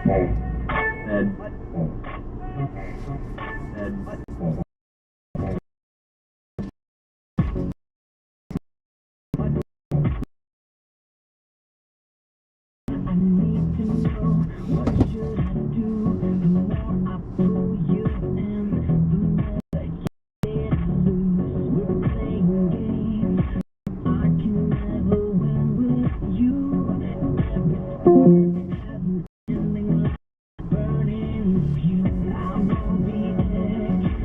Dead. Dead. I need to know what should I do. The more I pull you in, the more that you get loose. We're playing games. I can never win with you. Every sport has an ending like burning fuel. I'm on the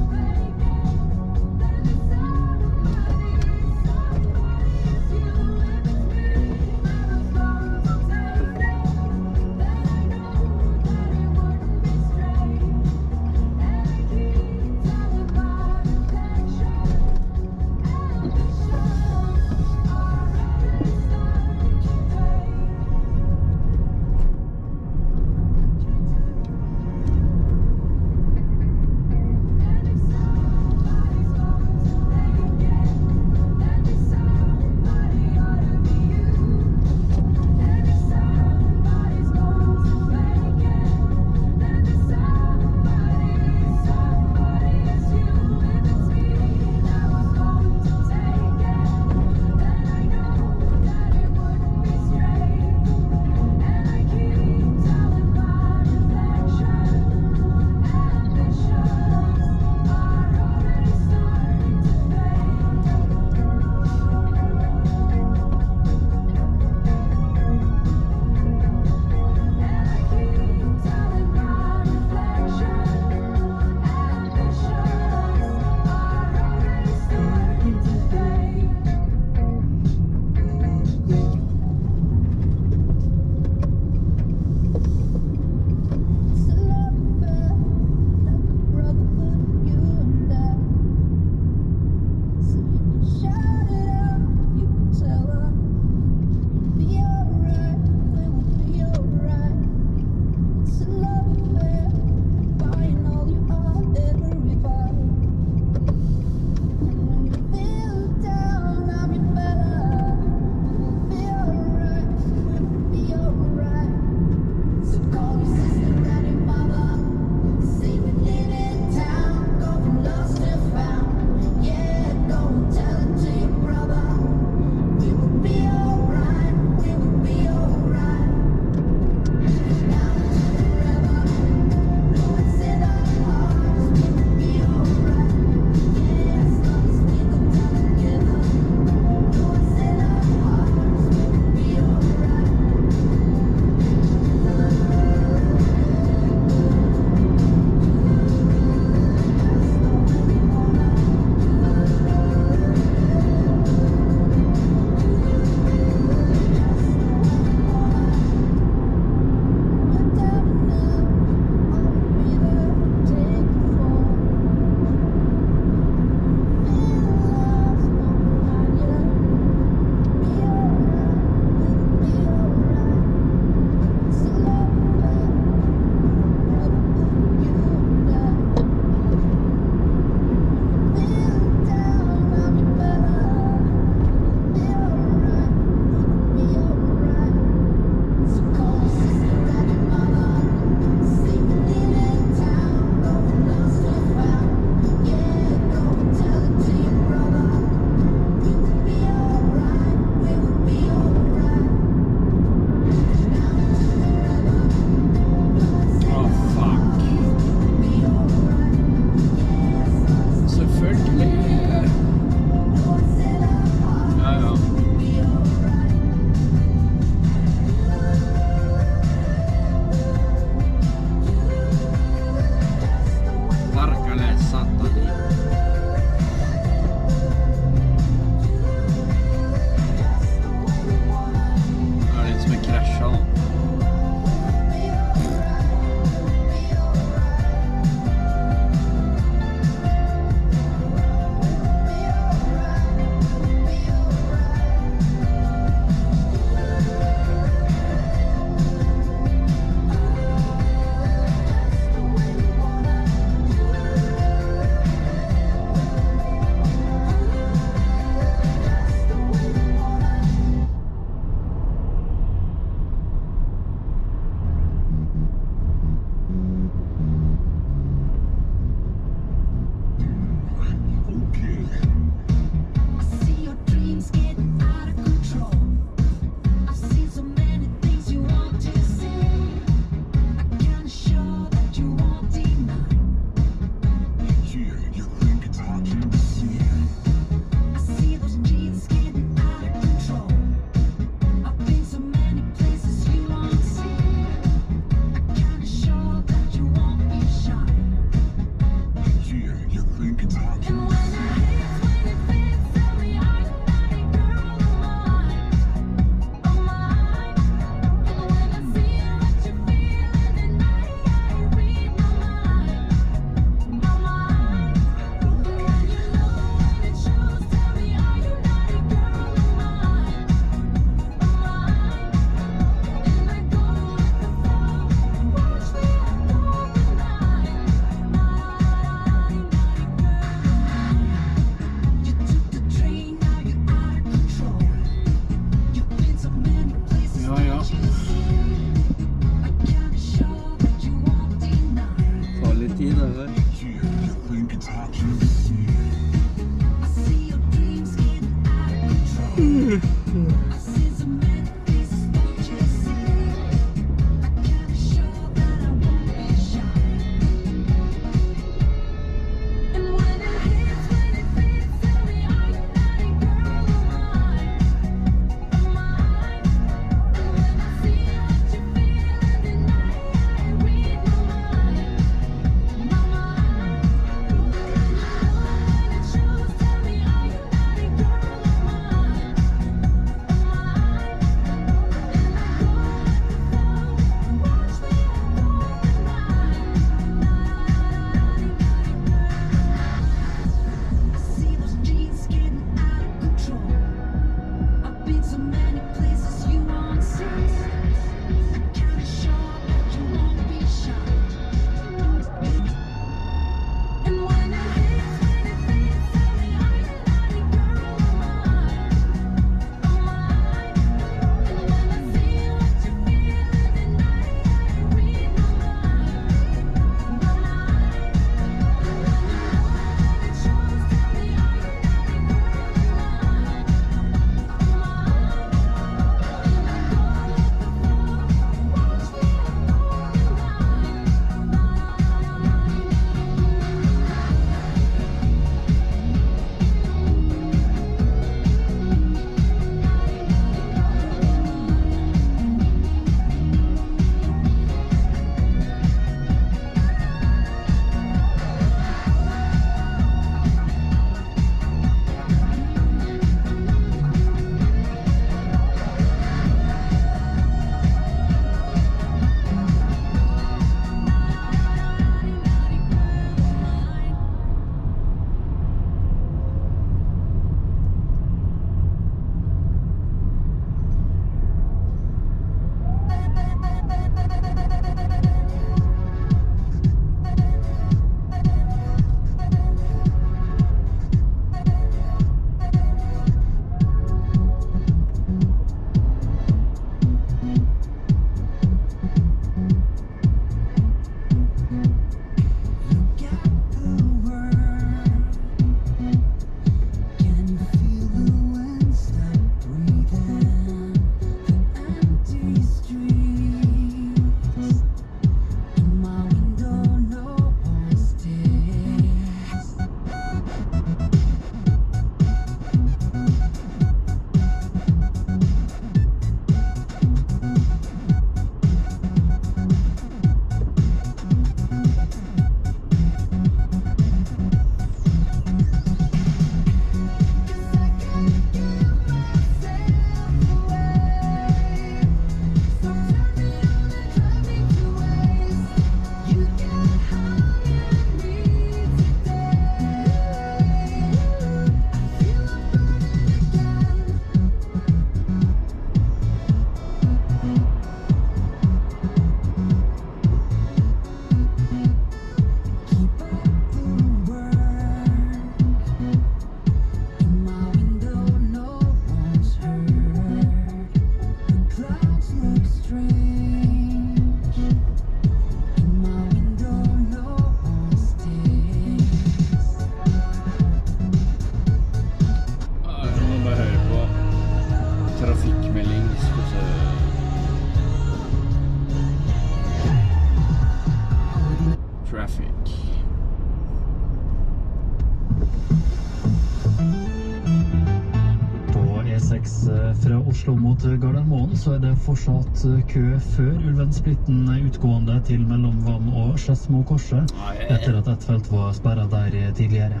Oslo mot Gardermoen, så er det fortsatt kø før Ulven-splitten utgående til Mellomvann og Skedsmokorset, etter at et felt var sperret der tidligere.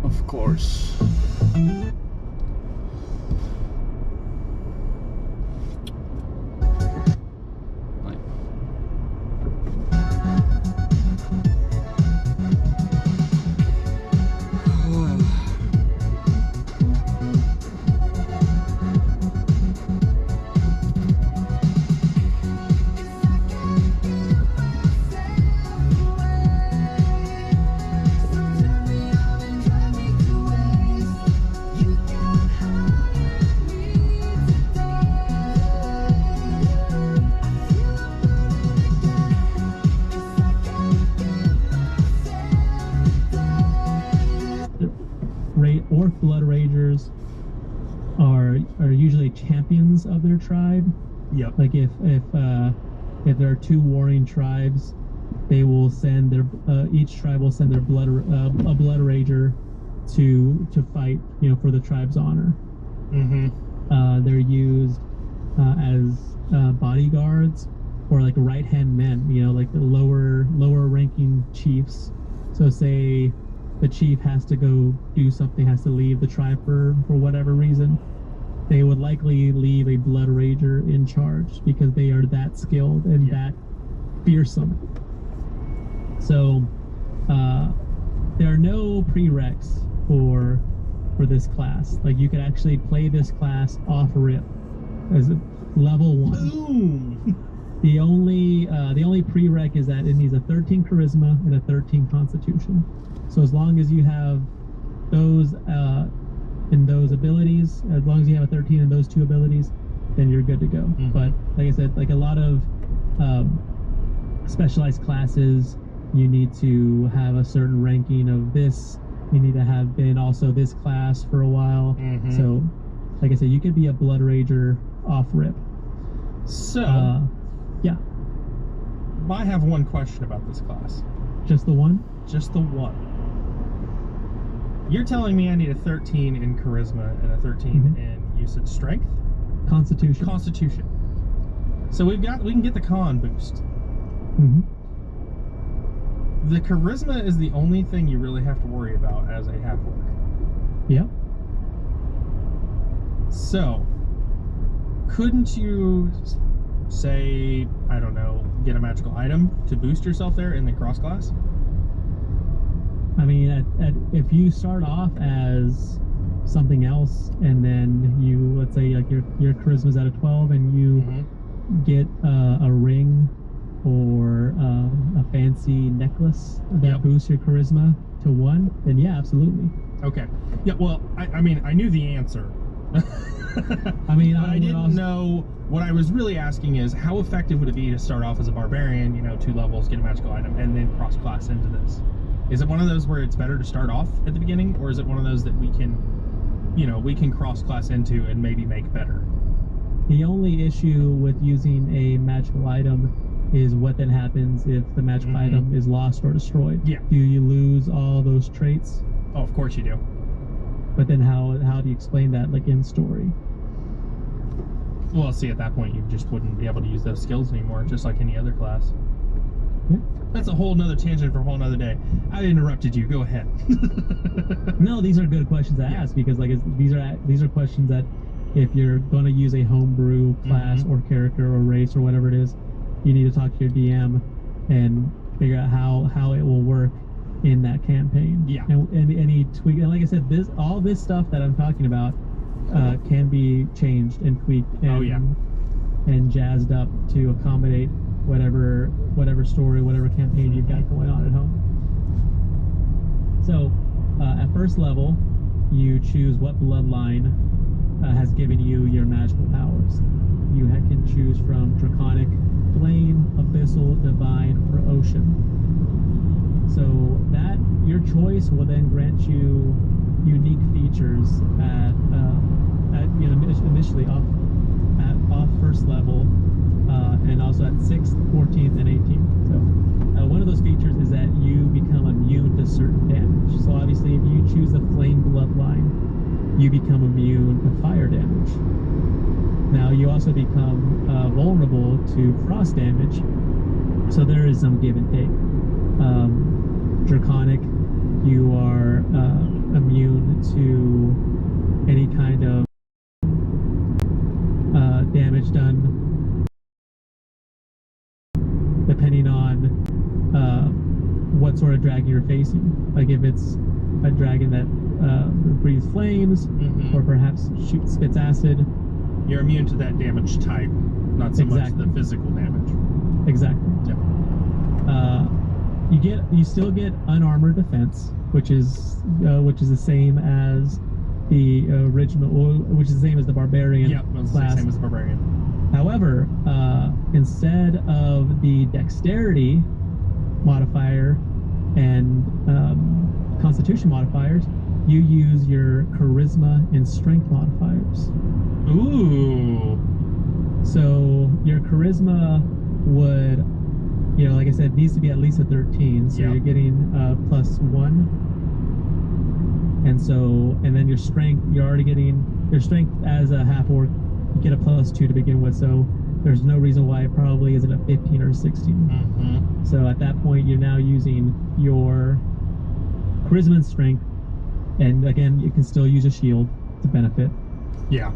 Of course. Orc Blood Ragers are usually champions of their tribe. Yep. Like if there are two warring tribes, they will send their each tribe will send their a Blood Rager to fight, you know, for the tribe's honor. Mm-hmm. They're used as bodyguards or like right-hand men, you know, like the lower ranking chiefs. So say the chief has to go do something, has to leave the tribe for whatever reason, they would likely leave a Blood Rager in charge because they are that skilled and that fearsome. So there are no prereqs for this class. Like you could actually play this class off rip as a level 1. Boom! The only prereq is that it needs a 13 charisma and a 13 constitution. So as long as you have those in those abilities, as long as you have a 13 in those 2 abilities, then you're good to go. Mm-hmm. But like I said, like a lot of specialized classes, you need to have a certain ranking of this. You need to have been also this class for a while. Mm-hmm. So, like I said, you could be a Blood Rager off rip. So, yeah. I have one question about this class. Just the one? Just the one. You're telling me I need a 13 in charisma and a 13 in, you said, strength? Constitution. Constitution. So we can get the con boost. Mm-hmm. The charisma is the only thing you really have to worry about as a half-orc. Yep. So, couldn't you say, I don't know, get a magical item to boost yourself there in the cross class? I mean, if you start off as something else and then you, let's say like your charisma's at a 12 and you get a ring or a fancy necklace that boosts your charisma to 1, then yeah, absolutely. Okay. Yeah, well, I mean, I knew the answer. I mean, I didn't know. What I was really asking is, how effective would it be to start off as a barbarian, you know, 2 levels, get a magical item, and then cross-class into this? Is it one of those where it's better to start off at the beginning, or is it one of those that we can, you know, we can cross-class into and maybe make better? The only issue with using a magical item is what then happens if the magical item is lost or destroyed. Yeah. Do you lose all those traits? Oh, of course you do. But then how do you explain that, like, in story? Well, see, at that point, you just wouldn't be able to use those skills anymore, just like any other class. Yeah. That's a whole nother tangent for a whole nother day. I interrupted you. Go ahead. No, these are good questions to ask because, like, these are questions that if you're going to use a homebrew class or character or race or whatever it is, you need to talk to your DM and figure out how it will work in that campaign. Yeah. And any tweak. And like I said, all this stuff that I'm talking about can be changed and tweaked and and jazzed up to accommodate whatever story, whatever campaign you've got going on at home. So at first level, you choose what bloodline has given you your magical powers. You can choose from Draconic, Flame, Abyssal, Divine, or Ocean. So that your choice will then grant you unique features at you know, initially off first level, and also at 6th, 14th, and 18th. So one of those features is that you become immune to certain damage. So obviously, if you choose the Flame bloodline, you become immune to fire damage. Now you also become vulnerable to frost damage, so there is some give and take. Draconic, you are immune to any kind of damage done, depending on what sort of dragon you're facing. Like if it's a dragon that breathes flames, or perhaps spits acid. You're immune to that damage type, not so much the physical damage. Exactly. Yeah. You still get unarmored defense, which is the same as the original, which is the same as the barbarian class. Same as the barbarian. However, instead of the dexterity modifier and constitution modifiers, you use your charisma and strength modifiers. Ooh. So your charisma would, like I said, needs to be at least a 13. So you're getting +1. And then your strength, you're already getting your strength as a half orc. You get a +2 to begin with. So there's no reason why it probably isn't a 15 or a 16. So at that point, you're now using your charisma and strength. And again, you can still use a shield to benefit. Yeah.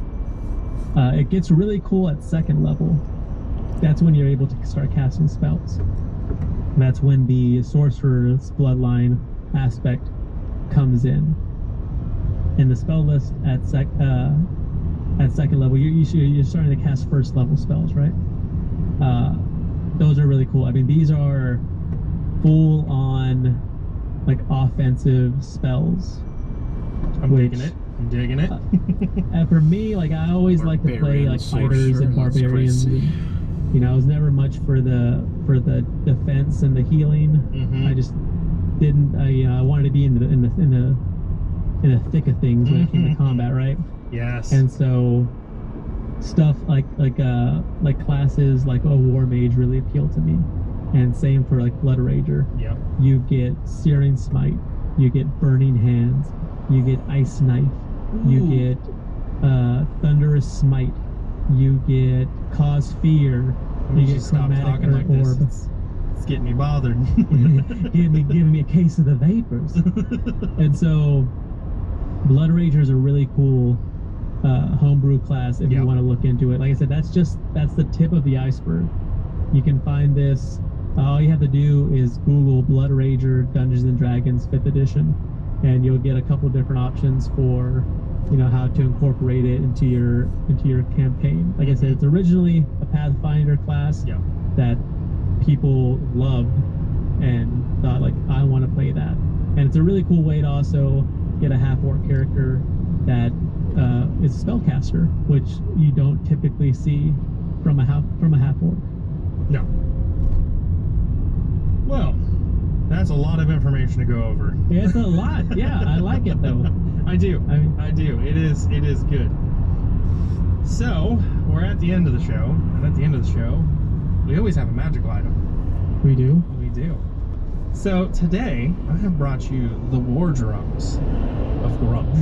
It gets really cool at 2nd level. That's when you're able to start casting spells. That's when the sorcerer's bloodline aspect comes in. In the spell list at 2nd level, you're starting to cast 1st level spells, right? Those are really cool. I mean, these are full on like offensive spells. I'm digging it. And for me, like I always like to play like fighters and barbarians. And, I was never much for the defense and the healing. I just didn't. I wanted to be in the thick of things when it came to combat, right? Yes. And so stuff like classes like a war mage really appealed to me, and same for like Blood Rager. Yeah. You get Searing Smite, you get Burning Hands, you get Ice Knife, you get Thunderous Smite, you get Cause Fear, you get Chromatic Earth Orb. It's getting me bothered. giving me a case of the vapors. And so Blood Rager is a really cool homebrew class if you want to look into it. Like I said, that's the tip of the iceberg. You can find this. All you have to do is Google Blood Rager Dungeons and Dragons 5th edition, and you'll get a couple different options for how to incorporate it into your campaign. Like I said, it's originally a Pathfinder class that people loved and thought, like, I want to play that. And it's a really cool way to also get a half-orc character that is a spellcaster, which you don't typically see from a half-orc. No. Well, that's a lot of information to go over. Yeah, it's a lot. Yeah, I like it though. I do. I do. It is good. So, we're at the end of the show, and at the end of the show, we always have a magical item. We do? We do. So, today, I have brought you the War Drums of Grumph.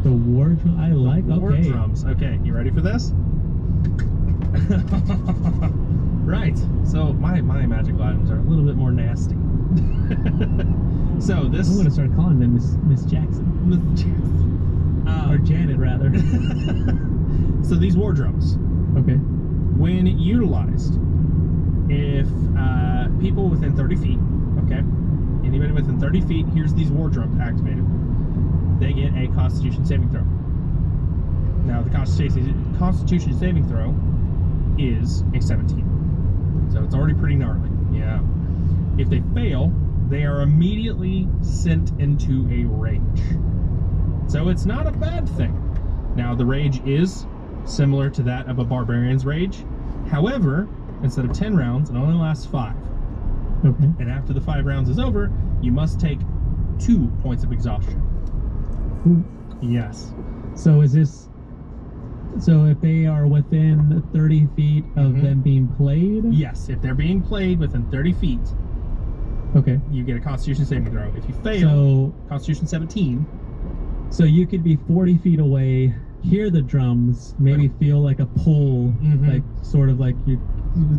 The War Drums? I like, okay. War Drums. Okay, you ready for this? Right. So, my magical items are a little bit more nasty. So, this... I'm going to start calling them Miss Jackson. Miss Jackson. Or Janet, rather. So, these War Drums. Okay. When utilized, if people within 30 feet, okay, anybody within 30 feet hears these War Drums activated, they get a Constitution saving throw. Now, the Constitution saving throw is a 17. So it's already pretty gnarly. Yeah. If they fail, they are immediately sent into a rage. So it's not a bad thing. Now, the rage is similar to that of a barbarian's rage. However, instead of 10 rounds, it only lasts 5. Okay. And after the 5 rounds is over, you must take 2 points of exhaustion. Ooh. Yes. So is this... So if they are within 30 feet of them being played? Yes, if they're being played within 30 feet, okay, you get a Constitution saving throw. If you fail, so, Constitution 17. So you could be 40 feet away hear the drums, maybe feel like a pull, Mhm. like sort of like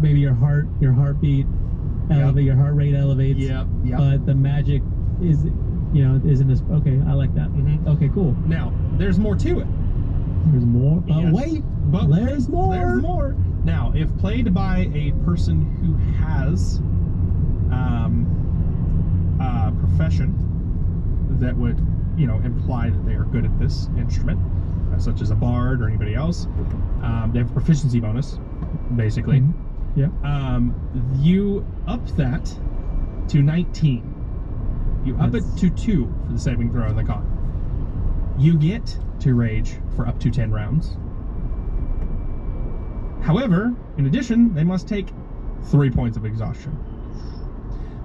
maybe your heartbeat elevate, your heart rate elevates. Yep. But the magic is, isn't as okay. I like that. Mhm. Okay, cool. Now, there's more to it. There's more, but Yes. wait, But there's more. There's more. Now, if played by a person who has a profession that would, imply that they are good at this instrument, such as a bard or anybody else, they have a proficiency bonus, basically. Mhm. Yep. You up that to 19. You up it That's- to 2 for the saving throw and the con. You get to rage for up to 10 rounds. However, in addition, they must take 3 points of exhaustion.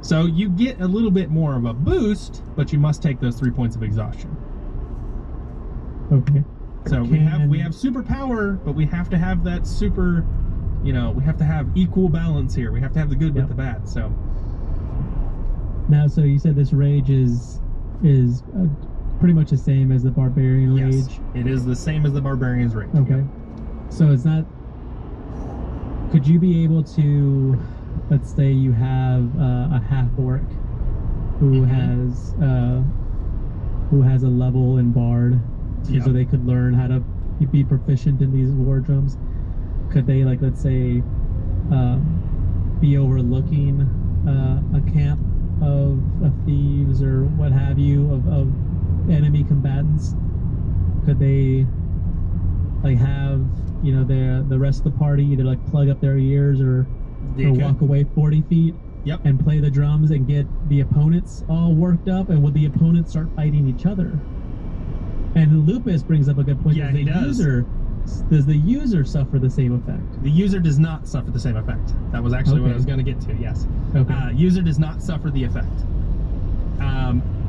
So you get a little bit more of a boost, but you must take those 3 points of exhaustion. Okay. So we have superpower, but we have to have that super, we have to have equal balance here. We have to have the good with Yep. the bad. So Now, so you said this rage is pretty much the same as the barbarian yes, rage. it is the same as the barbarian's rage. Okay. So it's not. Could you be able to, let's say you have a half orc who Mhm. has a level in bard, Yep. so they could learn how to be proficient in these war drums. Could they, like, let's say, be overlooking a camp of thieves or what have you, of enemy combatants? Could they, like, have the rest of the party either like plug up their ears or Okay. walk away 40 feet Yep. and play the drums and get the opponents all worked up, and would the opponents start fighting each other? And Lupus brings up a good point. Yeah, he does. Does the user suffer the same effect? The user does not suffer the same effect. That was actually what I Okay. was going to get to. Yes. Okay. User does not suffer the effect.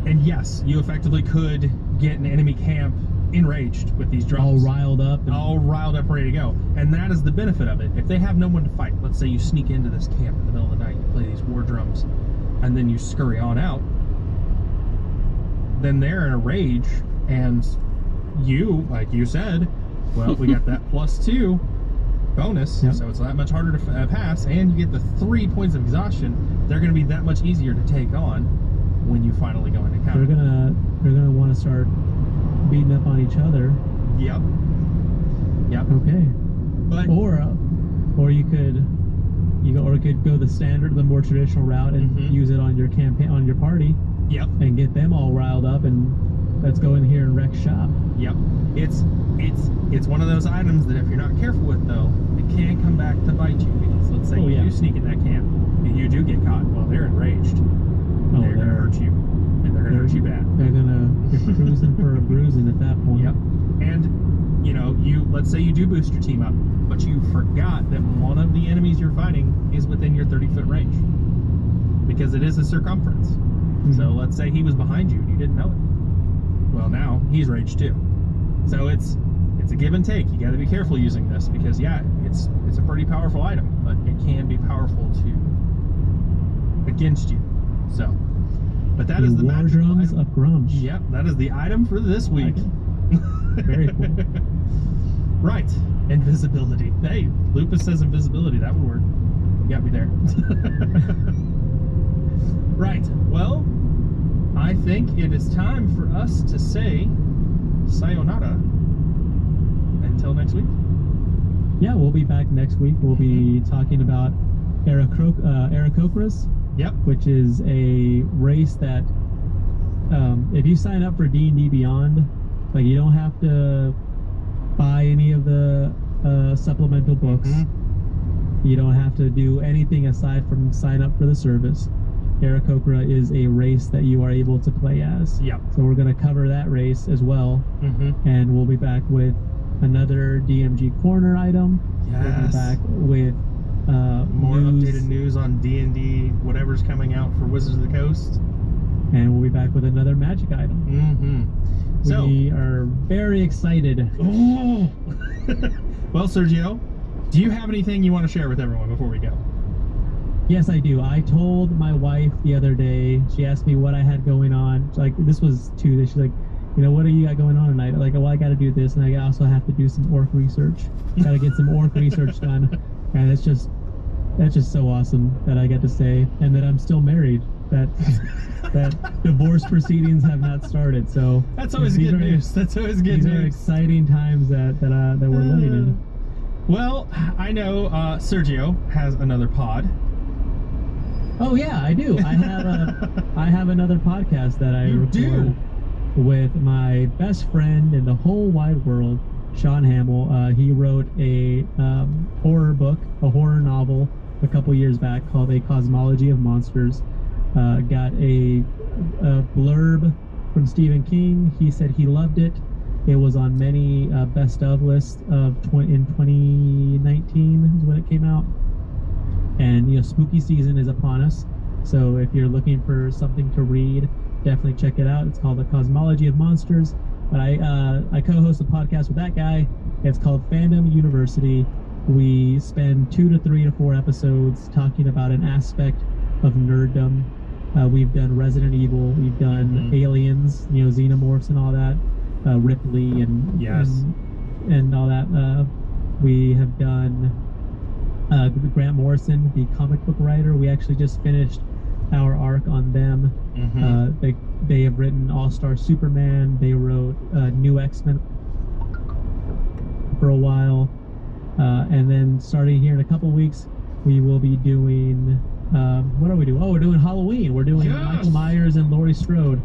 And yes, you effectively could get an enemy camp enraged with these drums. All riled up. And, All riled up, ready to go. And that is the benefit of it. If they have no one to fight, let's say you sneak into this camp in the middle of the night, you play these war drums, and then you scurry on out, then they're in a rage, and you, like you said, well, we got that +2 bonus, Yep. so it's that much harder to pass, and you get the 3 points of exhaustion. They're going to be that much easier to take on when you finally go into they're combat. gonna want to start beating up on each other. Yep. Yep. Okay. But Or you could go the standard, the more traditional route, and Mhm. use it on your campaign, on your party, yep. and get them all riled up, and let's go in here and wreck shop. Yep. It's one of those items that if you're not careful with, though, it can come back to bite you. Because let's say Oh, you yeah. do sneak in that camp and you do get caught. Well, they're enraged. Oh, they're gonna hurt you, and they're gonna hurt you bad. They're gonna you're cruising for a bruising at that point. Yep. And let's say you do boost your team up, but you forgot that one of the enemies you're fighting is within your 30-foot range, because it is a circumference. Mhm. So let's say he was behind you and you didn't know it. Well, now he's raged too. So it's a give and take. You got to be careful using this, because it's a pretty powerful item, but it can be powerful against you. So, but that is the war magical drums item. of Grumsh. Yep, that is the item for this week. Very cool. Right, invisibility. Hey, Lupus says invisibility. That would work. You got me there. Right. Well, I think it is time for us to say sayonara until next week. Yeah, we'll be back next week. We'll be talking about Aarakocras, Yep. which is a race that, if you sign up for D&D Beyond, like, you don't have to buy any of the supplemental books. Mhm. You don't have to do anything aside from sign up for the service. Aarakocra is a race that you are able to play as. Yep. So we're going to cover that race as well, Mm-hmm. and we'll be back with another DMG Corner item. We'll be Yes. back with More news, updated news on D&D, whatever's coming out for Wizards of the Coast. and we'll be back with another magic item. Mm-hmm. So, We are very excited. oh. Well, Sergio, do you have anything you want to share with everyone before we go? Yes, I do. I told my wife the other day, she asked me what I had going on. Like, this was Tuesday. She's like, what do you got going on tonight? Like, well, I got to do this, and I also have to do some orc research. Got to get some orc research done, and that's just so awesome that I get to say, and that I'm still married. That divorce proceedings have not started. So that's always good news. That's always good news. These are exciting times that we're living in. Well, I know Sergio has another pod. Oh yeah, I do. I have another podcast that I record with my best friend in the whole wide world, Sean Hamill. He wrote a horror book, a horror novel, a couple years back called A Cosmology of Monsters. Got a blurb from Stephen King. He said he loved it. It was on many best of lists in 2019 is when it came out. And spooky season is upon us. So if you're looking for something to read, definitely check it out. It's called The Cosmology of Monsters. But I co-host a podcast with that guy. It's called Fandom University. We spend 2 to 3 to 4 episodes talking about an aspect of nerddom. We've done Resident Evil. We've done Aliens, Xenomorphs and all that. Ripley and all that. We have done Grant Morrison, the comic book writer. We actually just finished our arc on them. They have written All-Star Superman. They wrote New X-Men for a while. And then starting here in a couple weeks, we will be doing... what are we doing? Oh, we're doing Halloween. We're doing Michael Myers and Laurie Strode,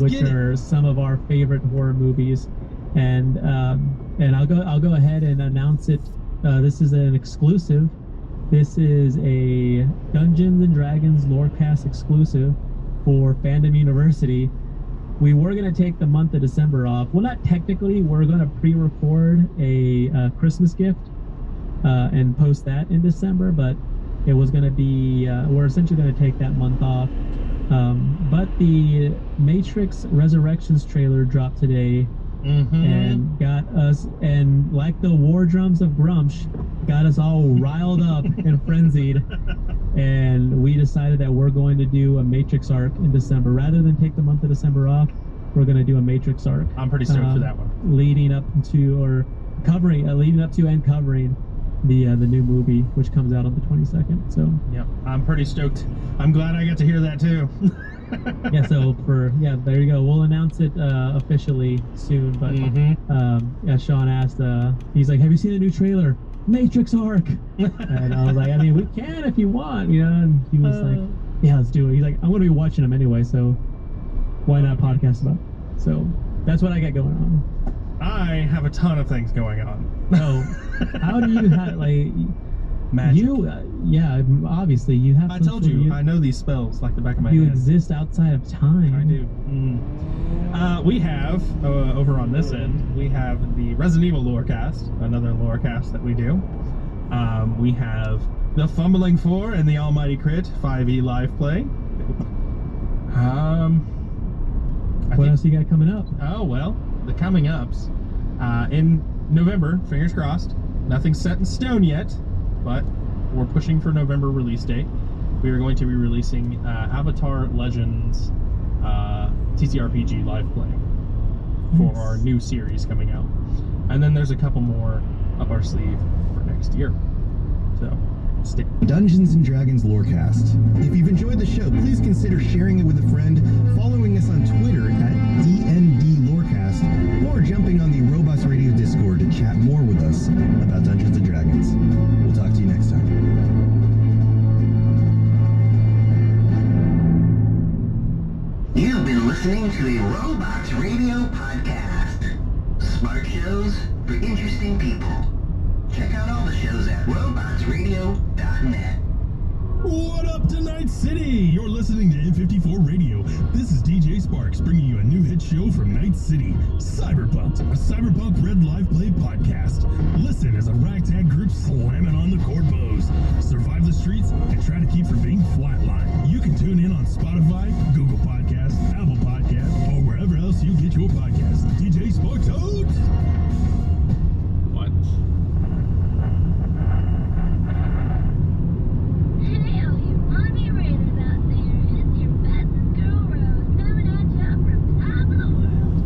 which are some of our favorite horror movies. And I'll go ahead and announce it. This is an exclusive. This is a Dungeons and Dragons Lorecast exclusive for Fandom University. We were going to take the month of December off. Well, not technically. We're going to pre-record a Christmas gift and post that in December, but it was going to be, we're essentially going to take that month off. But the Matrix Resurrections trailer dropped today and got us, and like the war drums of Grumsh, got us all riled up and frenzied. And we decided that we're going to do a Matrix arc in December. Rather than take the month of December off, we're going to do a Matrix arc. I'm pretty stoked for that one. Leading up to and covering the new movie, which comes out on the 22nd. So yep, I'm pretty stoked. I'm glad I got to hear that too. There you go. We'll announce it officially soon. But Sean asked, he's like, "Have you seen the new trailer, Matrix arc?" And I was like, "I mean, we can if you want, And he was like, "Yeah, let's do it." He's like, "I'm going to be watching them anyway, so why not podcast about it?" So that's what I got going on. I have a ton of things going on. Oh, how do you have magic? Obviously you have. I told you, I know these spells like the back of my hand. You exist outside of time. I do. We have over on this end, we have the Resident Evil Lorecast, another Lorecast that we do. We have the Fumbling 4 and the Almighty Crit 5e live play. What else you got coming up? Oh well, the coming ups in November. Fingers crossed. Nothing's set in stone yet, but we're pushing for November release date. We are going to be releasing Avatar Legends TTRPG live play for our new series coming out, and then there's a couple more up our sleeve for next year. So. Dungeons and Dragons Lorecast. If you've enjoyed the show, please consider sharing it with a friend, following us on Twitter at DND Lorecast, or jumping on the Robots Radio Discord to chat more with us about Dungeons and Dragons. We'll talk to you next time. You've been listening to a Robots Radio podcast. Smart shows for interesting people. Check out all the shows at robotsradio.net. What up to Night City? You're listening to N54 Radio. This is DJ Sparks bringing you a new hit show from Night City, Cyberpunk, a cyberpunk red live play podcast. Listen as a ragtag group slamming on the chord bows, survive the streets, and try to keep from being flatlined. You can tune in on Spotify, Google Podcasts, Apple Podcasts, or wherever else you get your podcasts. DJ Sparks out! What? Hey, all you mommy raiders out there, it's your bestest gurus coming at ya from top of the world.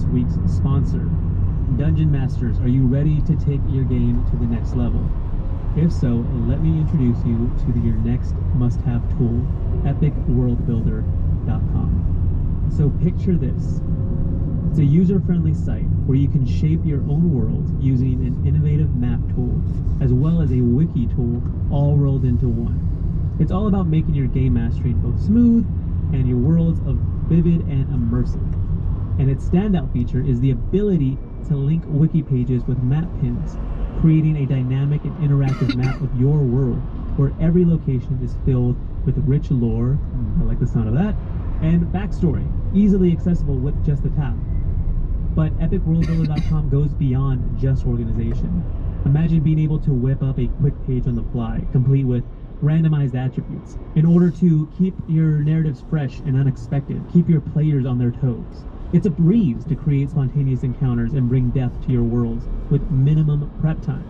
this week's sponsor. Dungeon Masters, are you ready to take your game to the next level? If so, let me introduce you to your next must-have tool, epicworldbuilder.com. So picture this. It's a user-friendly site where you can shape your own world using an innovative map tool, as well as a wiki tool, all rolled into one. It's all about making your game mastering both smooth and your worlds of vivid and immersive. And its standout feature is the ability to link wiki pages with map pins, creating a dynamic and interactive map of your world, where every location is filled with rich lore, I like the sound of that, and backstory, easily accessible with just a tap. But epicworldbuilder.com goes beyond just organization. Imagine being able to whip up a quick page on the fly, complete with randomized attributes, in order to keep your narratives fresh and unexpected, keep your players on their toes. It's a breeze to create spontaneous encounters and bring depth to your worlds with minimum prep time.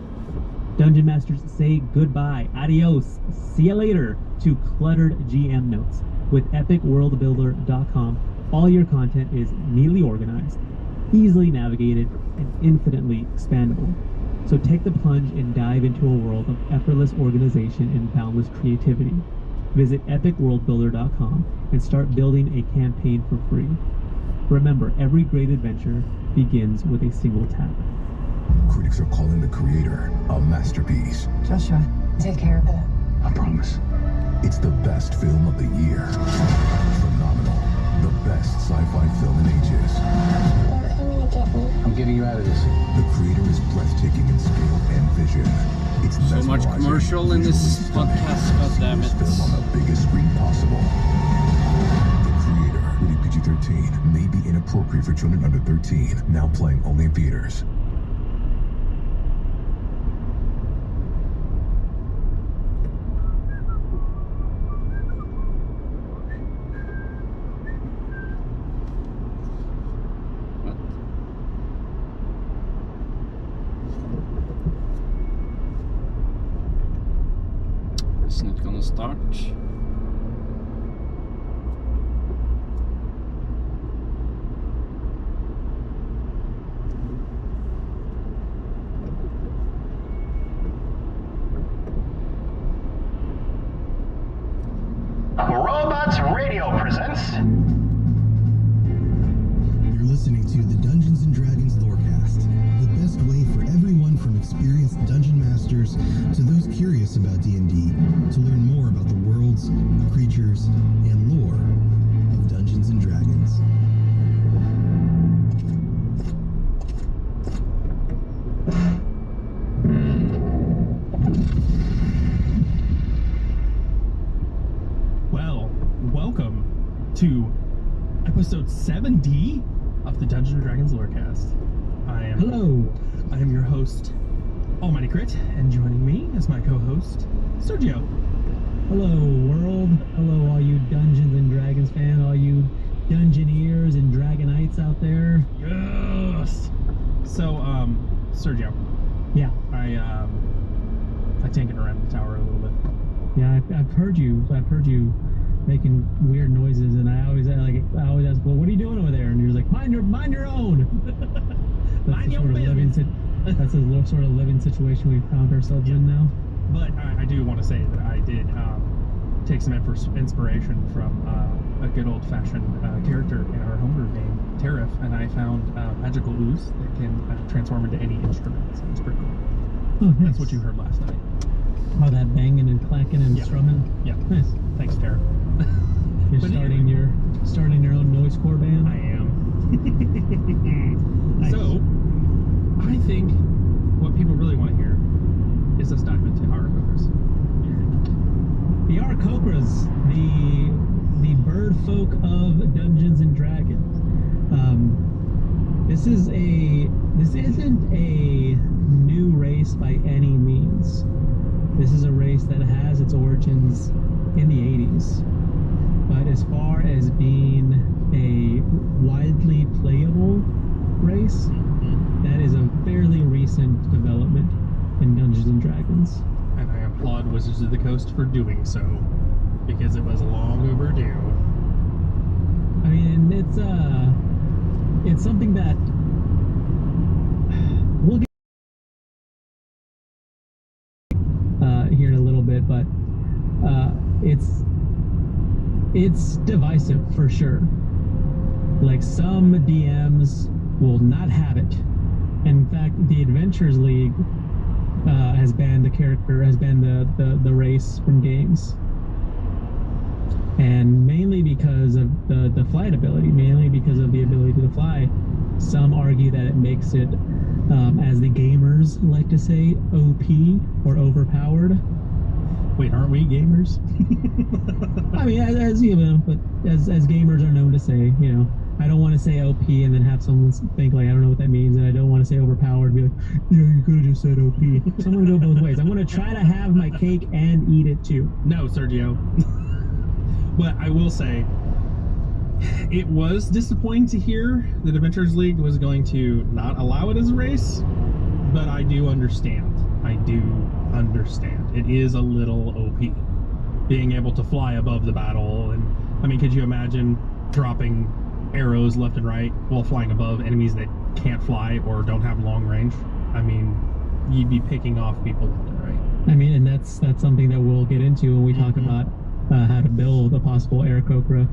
Dungeon Masters say goodbye, adios, see you later to cluttered GM notes. With epicworldbuilder.com, all your content is neatly organized, easily navigated, and infinitely expandable. So take the plunge and dive into a world of effortless organization and boundless creativity. Visit epicworldbuilder.com and start building a campaign for free. Remember, every great adventure begins with a single tap. Critics are calling The Creator a masterpiece. Joshua, take care of it. I promise. It's the best film of the year. Phenomenal. The best sci-fi film in ages. You're gonna get me. I'm getting you out of this. The Creator is breathtaking in scale and vision. It's So much mesmerizing, commercial in this visually stunning. podcast, goddammit. See this film on the biggest screen possible. The Creator, rated PG-13, may be inappropriate for children under 13. Now playing only in theaters. It's not gonna start. Robots Radio presents. You're listening to the Dungeons & Dragons Lorecast, the best way for everyone from experienced dungeon masters to those curious about D&D to learn more about the worlds, creatures, and lore of Dungeons & Dragons. Well, welcome to episode 7D of the Dungeons & Dragons Lorecast. I am your host, Almighty Crit, and joining me is my co-host, Sergio. Hello, world. Hello, all you Dungeons and Dragons fans, all you Dungeoneers and Dragonites out there. Yes. So, Sergio, Yeah, I tinkered around the tower a little bit. yeah, I've heard you. I've heard you making weird noises, and I always ask, well, what are you doing over there? And you're just like, mind your own. Mind your business. That's the sort of living situation we've found ourselves in now. But I do want to say that I did take some inspiration from a good old-fashioned character in our homebrew game, Tariff, and I found magical ooze that can transform into any instrument. So it's pretty cool. Oh, nice. That's what you heard last night. Oh, that banging and clacking and Yeah. strumming. Yeah. Nice. Thanks, Tariff. You're But starting your own noisecore band. I am. Nice. So, I think what people really want to hear is us dive into Aarakocras. The Aarakocras, the bird folk of Dungeons and Dragons. This isn't a new race by any means. This is a race that has its origins in the 80s. But as far as being a widely playable race, that is a fairly recent development in Dungeons and Dragons. And I applaud Wizards of the Coast for doing so, because it was long overdue. I mean, it's something that we'll get here in a little bit, but it's divisive for sure. Like, some DMs will not have it. In fact, the Adventures League has banned the race from games, and mainly because of the flight ability, mainly because of the ability to fly. Some argue that it makes it, as the gamers like to say, OP or overpowered. Wait, aren't we gamers? I mean, as you know, but as gamers are known to say, you know, I don't want to say OP and then have someone think like I don't know what that means, and I don't want to say overpowered and be like, yeah, you could have just said OP. So I'm gonna go both ways. I'm gonna try to have my cake and eat it too. No, Sergio. But I will say, it was disappointing to hear that Adventures League was going to not allow it as a race, but I do understand. It is a little OP, being able to fly above the battle. And I mean, could you imagine dropping arrows left and right while flying above enemies that can't fly or don't have long range? I mean, you'd be picking off people left and right. I mean, and that's something that we'll get into when we talk about how to build a possible Aarakocra,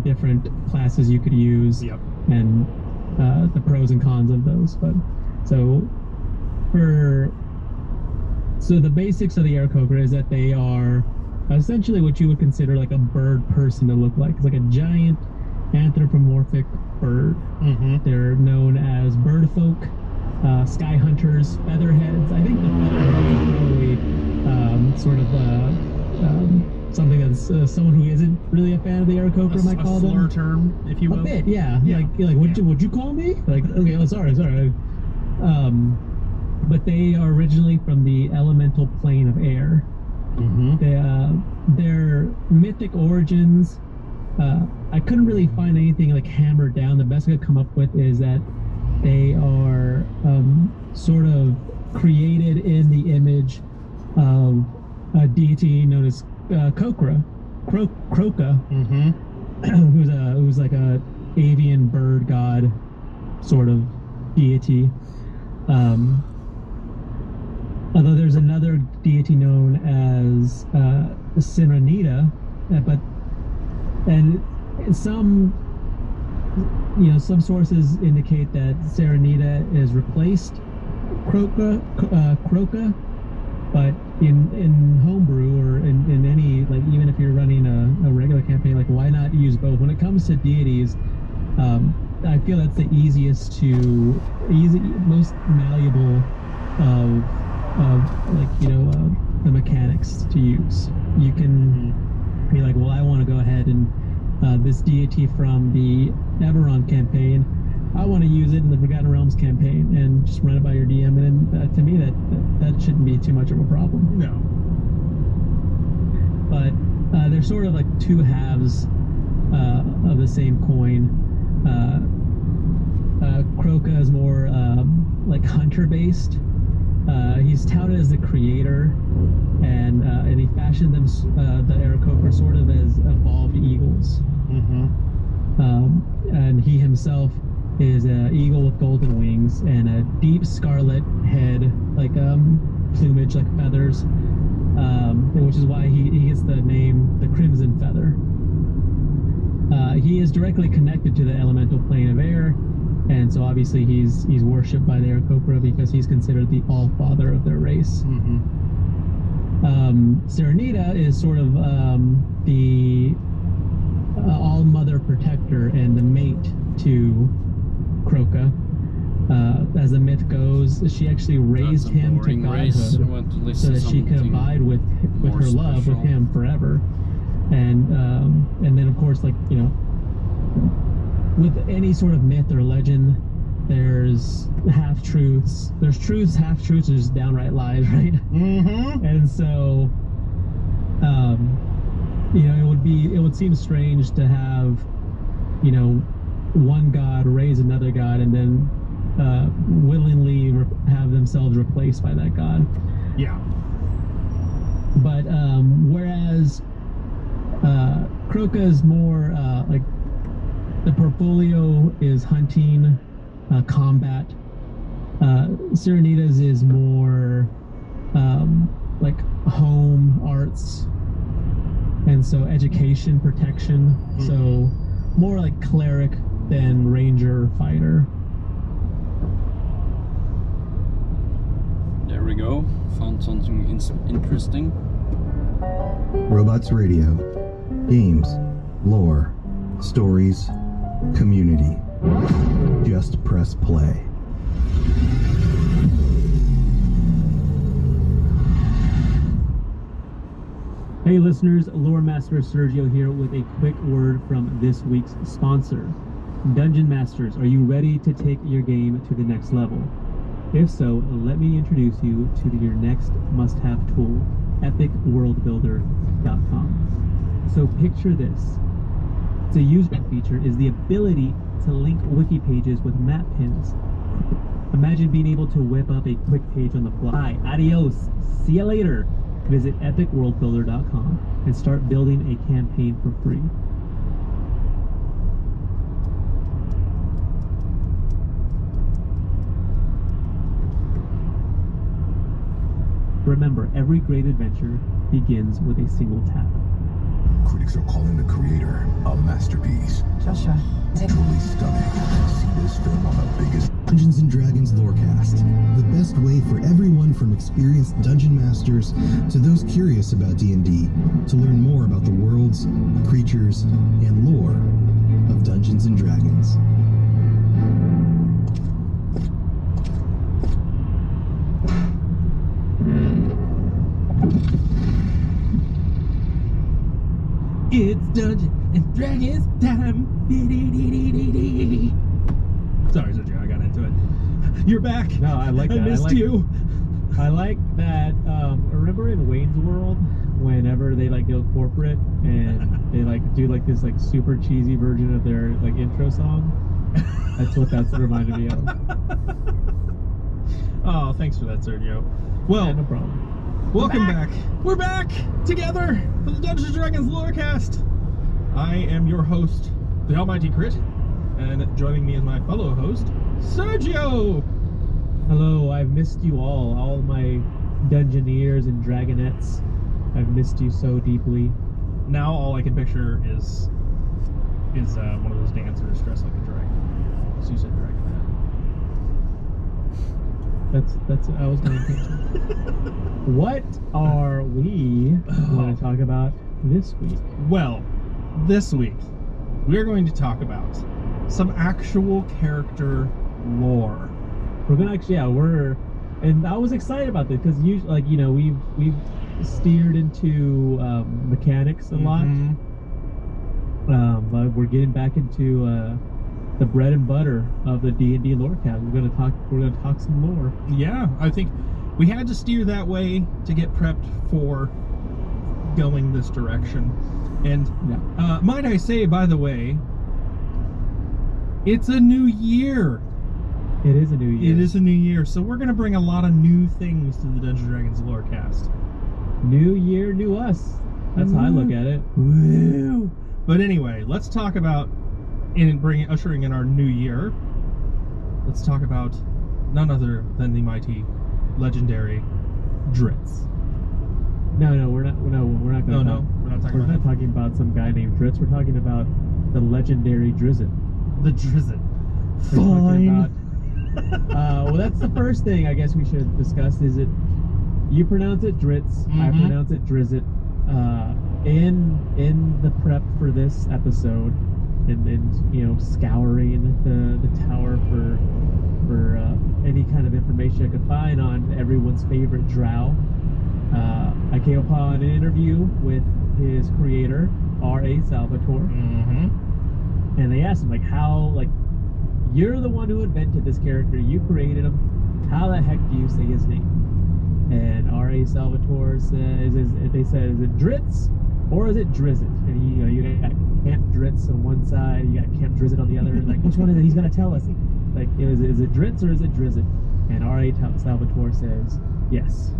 different classes you could use, Yep. and the pros and cons of those. But so the basics of the Aarakocra is that they are essentially what you would consider like a bird person to look like. It's like a giant anthropomorphic bird. They're known as bird folk, sky hunters, featherheads. I think the featherhead is probably sort of something that's someone who isn't really a fan of the Aarakocra might call them. A slur term, if you will. A bit, yeah. Like would you call me? Like, okay, oh, sorry. But they are originally from the elemental plane of air. Their mythic origins, I couldn't really find anything like hammered down. The best I could come up with is that they are sort of created in the image of a deity known as Croca, who's like a avian bird god sort of deity. Although there's another deity known as Serenita, and some sources indicate that Serenita is replaced Croca, but in homebrew or in any, like, even if you're running a regular campaign, like, why not use both? When it comes to deities, I feel that's the most malleable of the mechanics to use. You can be like, well, I want to go ahead and this deity from the Eberron campaign, I want to use it in the Forgotten Realms campaign, and just run it by your DM, and then to me that shouldn't be too much of a problem. No. But they're sort of like two halves of the same coin. Croca is more like hunter based. He's touted as the creator, and he fashioned them, the Aarakocra, sort of as evolved eagles. And he himself is an eagle with golden wings and a deep scarlet head, like plumage, like feathers, which is why he gets the name the Crimson Feather. He is directly connected to the elemental plane of air, and so obviously he's worshipped by the Aarakocra because he's considered the all-father of their race. Serenita is sort of the all-mother protector and the mate to Croca. As the myth goes, she actually raised him to godhood so that she could abide with her love with him forever. And then, of course, like, you know, with any sort of myth or legend, there's half-truths. There's truths, half-truths, there's downright lies, right? And so, it would seem strange to have, one god raise another god and then willingly have themselves replaced by that god. Yeah. But whereas Croca is more the portfolio is hunting, combat. Serenitas is more like home, arts, and so education, protection. So more like cleric than ranger, fighter. There we go. Found something interesting. Robots Radio. Games, lore, stories, community. Just press play. Hey listeners, Lore Master Sergio here with a quick word from this week's sponsor. Dungeon Masters, are you ready to take your game to the next level? If so, let me introduce you to your next must-have tool, epicworldbuilder.com. So picture this. The user feature is the ability to link wiki pages with map pins. Imagine being able to whip up a quick page on the fly. Adios. See you later. Visit epicworldbuilder.com and start building a campaign for free. Remember, every great adventure begins with a single tap. Critics are calling The Creator a masterpiece. Joshua, take Truly stunning. See this film on the biggest Dungeons & Dragons Lorecast, the best way for everyone from experienced dungeon masters to those curious about D&D to learn more about the worlds, creatures, and lore of Dungeons & Dragons. It's Dungeons and Dragons time. Sorry, Sergio, I got into it. You're back. No, I like that. I missed you. I like that. Remember in Wayne's World, whenever they like go corporate and they like do like this like super cheesy version of their like intro song? That's what reminded me of. Oh, thanks for that, Sergio. Well, Yeah, no problem. welcome back. We're back together for the Dungeons & Dragons Lorecast. I am your host, the Almighty Crit, and joining me is my fellow host, Sergio. Hello, I've missed you all my Dungeoneers and Dragonettes. I've missed you so deeply. Now all I can picture is one of those dancers dressed like a dragon. So you said dragonette. That's I was going to picture. What are we going to talk about this week? Well, this week we're going to talk about some actual character lore. We're gonna actually, and I was excited about this because usually, like, you know, we've steered into mechanics a lot, but we're getting back into the bread and butter of the D&D Lorecast. We're gonna talk some lore. Yeah, I think we had to steer that way to get prepped for going this direction. And might I say, by the way, it's a new year. It is a new year. It is a new year, so we're going to bring a lot of new things to the Dungeons & Dragons Lorecast. New year, new us. That's how I look at it. Woo! But anyway, let's talk about ushering in our new year. Let's talk about none other than the mighty, legendary Dritz. No, we're not. No, we're not going. No, we're not talking We're about not him. talking about some guy named Dritz. We're talking about the legendary Drizzt. The Drizzt. We're talking Fine. well, that's the first thing I guess we should discuss. Is it you pronounce it Dritz, I pronounce it Drizzt. In the prep for this episode, and you know, scouring the tower for any kind of information I could find on everyone's favorite drow, I came upon an interview with his creator, R.A. Salvatore, and they asked him, like, how, like, you're the one who invented this character, you created him, how the heck do you say his name? And R.A. Salvatore says, they said, is it Dritz or is it Drizzt? And you got Camp Dritz on one side, you got Camp Drizzt on the other. Like, which one is it? He's gonna tell us. Like, is it Dritz or is it Drizzt? And R.A. Salvatore says, yes.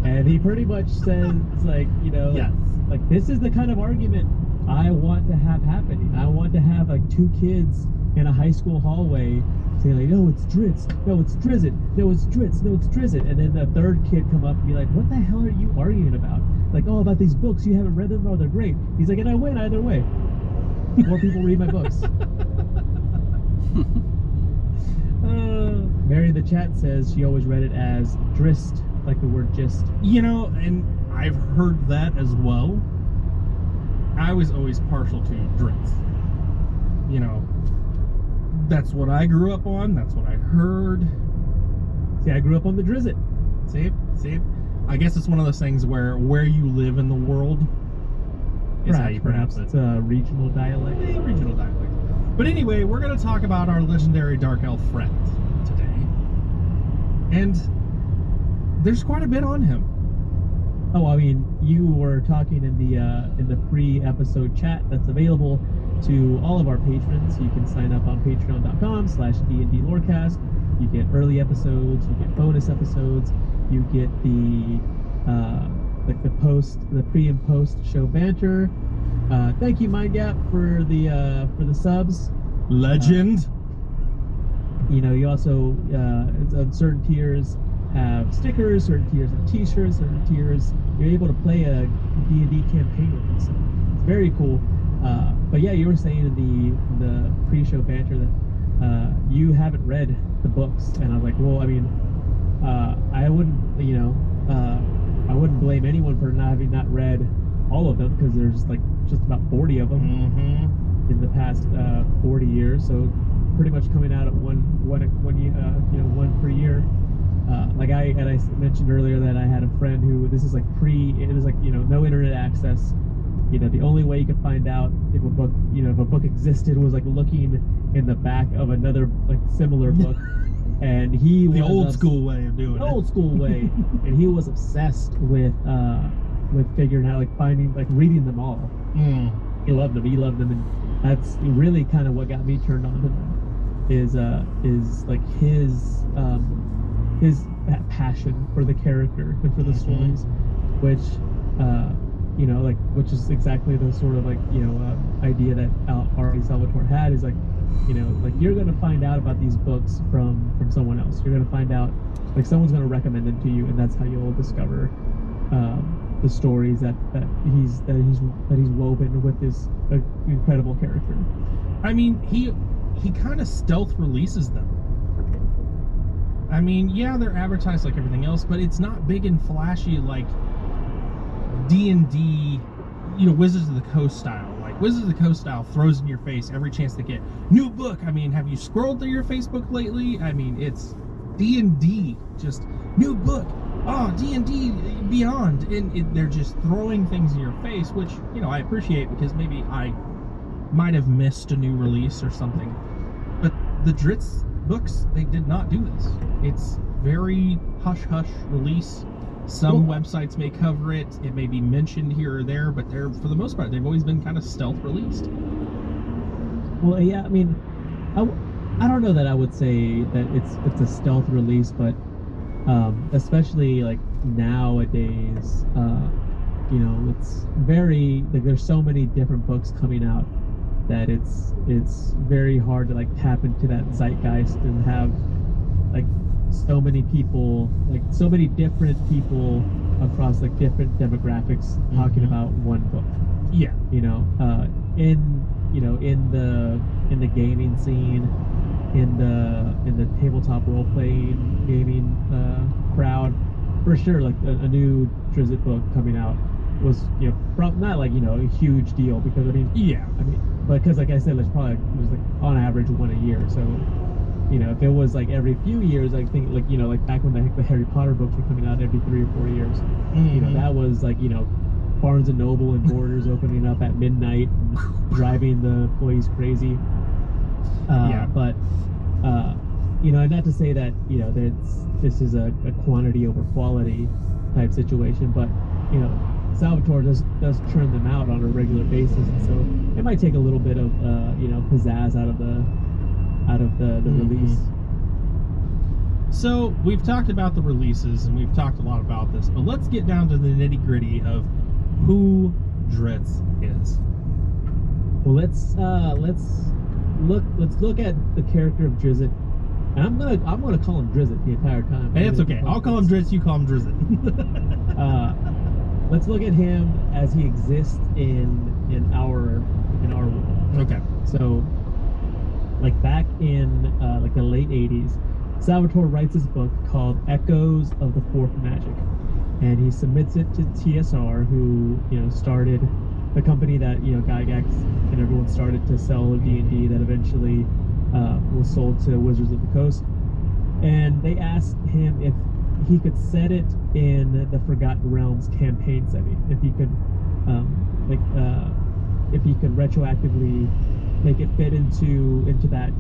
And he pretty much says, like, you know, Yes. like, this is the kind of argument I want to have happening. I want to have like 2 kids in a high school hallway saying like, no, it's Drizzt, no, it's Drizzt, no, it's Drizzt, no, it's Drizzt, and then the third kid come up and be like, what the hell are you arguing about? Like, oh, about these books, you haven't read them? Oh, they're great. He's like, and I win either way. More people read my books. Mary in the chat says she always read it as Drizzt, like the word gist. You know, and I've heard that as well. I was always partial to Drizzt. You know, that's what I grew up on. That's what I heard. See, I grew up on the Drizzt. See? I guess it's one of those things where you live in the world is how you pronounce it. It's a regional dialect. Yeah, regional dialect. But anyway, we're going to talk about our legendary Dark Elf friend today. And there's quite a bit on him. Oh, I mean, you were talking in the pre-episode chat that's available to all of our patrons. You can sign up on patreon.com/DNDLorecast. You get early episodes, you get bonus episodes, you get the the pre and post show banter. Thank you, MindGap, for the subs. Legend. You know, you also on certain tiers have stickers, certain tiers have t-shirts, certain tiers you're able to play a D&D campaign with us. It's very cool. But yeah, you were saying in the pre-show banter that you haven't read the books, and I was like, well, I mean, I wouldn't blame anyone for having not read all of them, because there's like just about 40 of them in the past 40 years, so pretty much coming out at one per year. Like I mentioned earlier that I had a friend who, this is like it was like, you know, no internet access. You know, the only way you could find out if a book existed was like looking in the back of another like similar book. And he was the old school way of doing it. Old school way. And he was obsessed with figuring out, like finding, like reading them all. He loved them, and that's really kind of what got me turned on to them. Is like his passion for the character and for the stories, which you know, like, which is exactly the sort of like, you know, idea that R.A. Salvatore had, is like, you know, like you're gonna find out about these books from someone else. You're gonna find out, like, someone's gonna recommend them to you, and that's how you'll discover the stories that he's woven with this incredible character. I mean, he kind of stealth releases them. I mean, yeah, they're advertised like everything else, but it's not big and flashy like D&D, you know, Wizards of the Coast style. Like Wizards of the Coast style throws in your face every chance they get. New book. I mean, have you scrolled through your Facebook lately? I mean, it's D&D, just new book. Oh, D&D Beyond, and they're just throwing things in your face, which, you know, I appreciate, because maybe I might have missed a new release or something. But the Drizzt books, they did not do this. It's very hush-hush release. Some websites may cover it. It may be mentioned here or there, but they're, for the most part, they've always been kind of stealth released. Well, yeah, I mean, I don't know that I would say that it's a stealth release, but especially like nowadays, you know, it's very, like, there's so many different books coming out that it's very hard to like tap into that zeitgeist and have like so many people, like so many different people across like different demographics talking about one book. Yeah, you know, in the gaming scene, in the tabletop role playing gaming crowd, for sure, like a new Drizzt book coming out was, you know, not like, you know, a huge deal, because I mean, because like I said, it was like on average one a year. So, you know, if it was like every few years, I think, like, you know, like back when the Harry Potter books were coming out every 3 or 4 years, you know, that was like, you know, Barnes and Noble and Borders opening up at midnight and driving the employees crazy. But you know, not to say that, you know, this is a quantity over quality type situation, but, you know, Salvatore does churn them out on a regular basis, and so it might take a little bit of you know, pizzazz out of the release. So we've talked about the releases, and we've talked a lot about this, but let's get down to the nitty-gritty of who Drizzt is. Well, let's look at the character of Drizzt. And I'm gonna call him Drizzt the entire time. Hey, it's okay. I'll call him Drizzt, you call him Drizzt. Let's look at him as he exists in our world. Okay. So, like back in like the late '80s, Salvatore writes this book called Echoes of the Fourth Magic, and he submits it to TSR, who started the company that Gygax and everyone started to sell D&D that eventually was sold to Wizards of the Coast. And they asked him if he could set it in the Forgotten Realms campaign setting, if he could if he could retroactively make it fit into that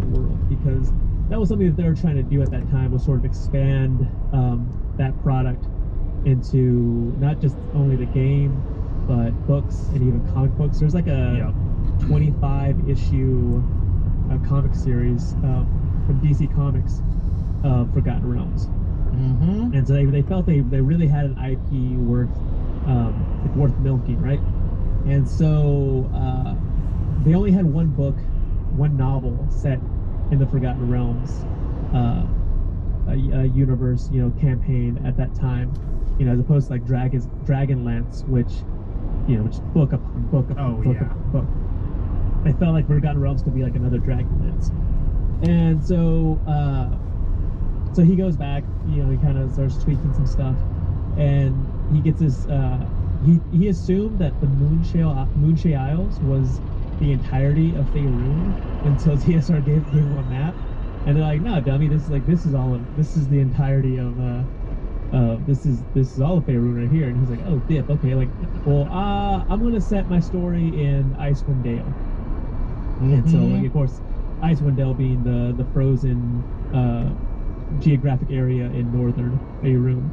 world, because that was something that they were trying to do at that time, was sort of expand that product into not just only the game, but books and even comic books. There's like a 25 issue comic series from DC Comics of Forgotten Realms. Mm-hmm. And so they felt they really had an IP worth milking, right? And so they only had one novel set in the Forgotten Realms universe, campaign at that time, as opposed to like Dragonlance, which book upon book upon book. I felt like Forgotten Realms could be like another Dragonlance. And so he goes back, he kind of starts tweaking some stuff, and he gets this, he assumed that the Moonshae Isles was the entirety of Faerun until TSR gave him a map, and they're like, no, dummy, this is the entirety of this is all of Faerun right here. And he's like, oh, dip, okay, like, well, I'm gonna set my story in Icewind Dale. Mm-hmm. And so, like, of course, Icewind Dale being the frozen geographic area in northern Faerun.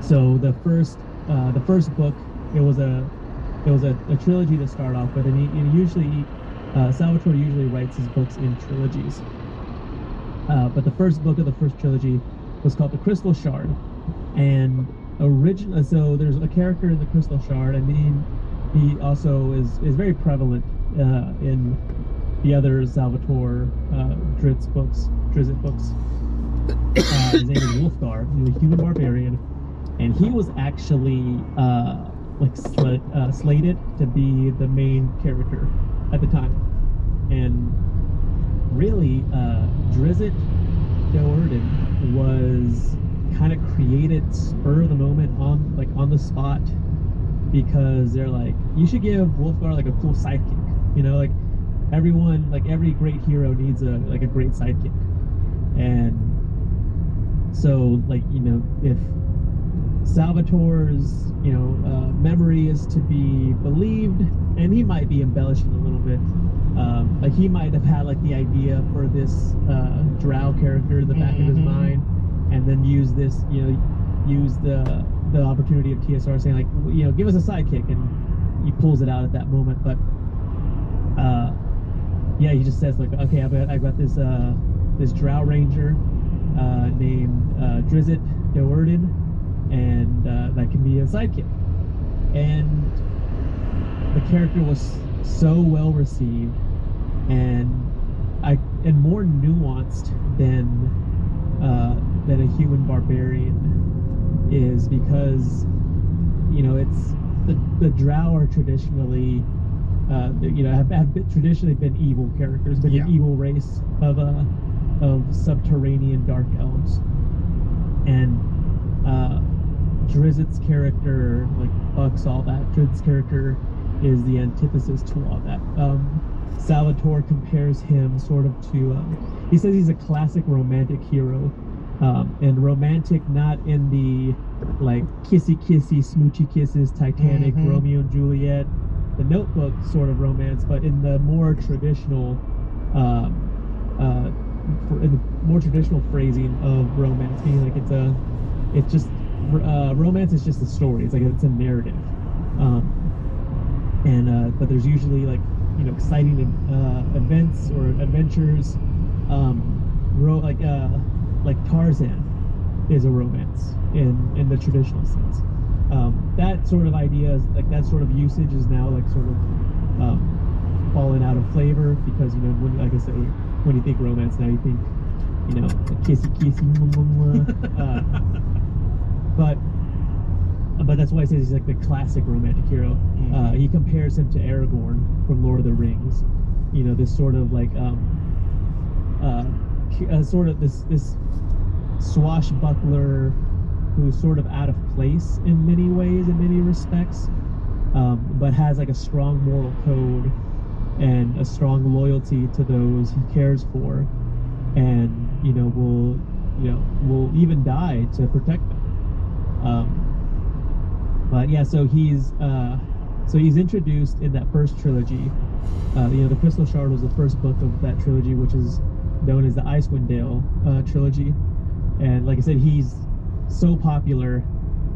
So the first book, it was a trilogy to start off with, and he usually Salvatore usually writes his books in trilogies. But the first book of the first trilogy was called The Crystal Shard, and so there's a character in the Crystal Shard, and he also is very prevalent in the other Salvatore Drizzt books. His name is Wulfgar. He's a human barbarian, and he was actually slated to be the main character at the time. And really, Drizzt Do'Urden was kind of created spur of the moment, on the spot, because they're like, you should give Wulfgar like a cool sidekick. Like everyone, like every great hero needs a great sidekick. And so, like, if Salvatore's memory is to be believed, and he might be embellishing a little bit, like he might have had like the idea for this drow character in the back of his mind, and then use the opportunity of TSR saying, like, give us a sidekick, and he pulls it out at that moment. But he just says, like, okay, I've got this drow ranger named Drizzt Do'Urden, and that can be a sidekick. And the character was so well received and more nuanced than a human barbarian is, because it's the drow are traditionally have traditionally been evil characters, been an evil race of subterranean dark elves, and Drizzt's character like bucks all that. Drizzt's character is the antithesis to all that. Salvatore compares him sort of to, he says he's a classic romantic hero, and romantic not in the like kissy smoochy kisses Titanic, Romeo and Juliet, the Notebook sort of romance, but in the more traditional phrasing of romance, meaning like romance is just a story. It's like it's a narrative, but there's usually like exciting events or adventures. Like Tarzan is a romance in the traditional sense. that sort of idea is like that sort of usage is now like sort of falling out of flavor because when, like I say, when you think romance now you think kissy but that's why I say he's like the classic romantic hero. He compares him to Aragorn from Lord of the Rings. This sort of like sort of this swashbuckler who's sort of out of place in many ways, in many respects, but has like a strong moral code and a strong loyalty to those he cares for, and will even die to protect them. But yeah, so he's introduced in that first trilogy. The Crystal Shard was the first book of that trilogy, which is known as the Icewind Dale trilogy. And like I said, he's so popular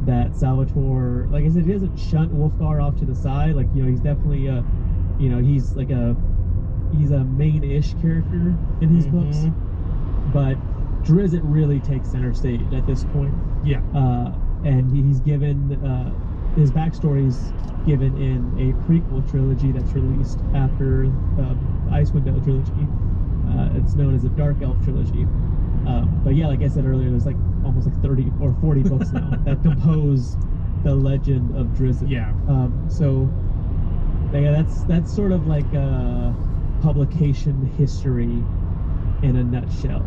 that Salvatore, like I said, he doesn't shunt Wolfgar off to the side. Like he's definitely he's a main-ish character in his books, but Drizzt really takes center stage at this point. Yeah. And he's given his backstory's given in a prequel trilogy that's released after the Icewind Dale trilogy. It's known as the Dark Elf trilogy. But yeah, like I said earlier, there's like almost like 30 or 40 books now that compose the legend of Drizzt. Yeah. So yeah, that's sort of like publication history in a nutshell.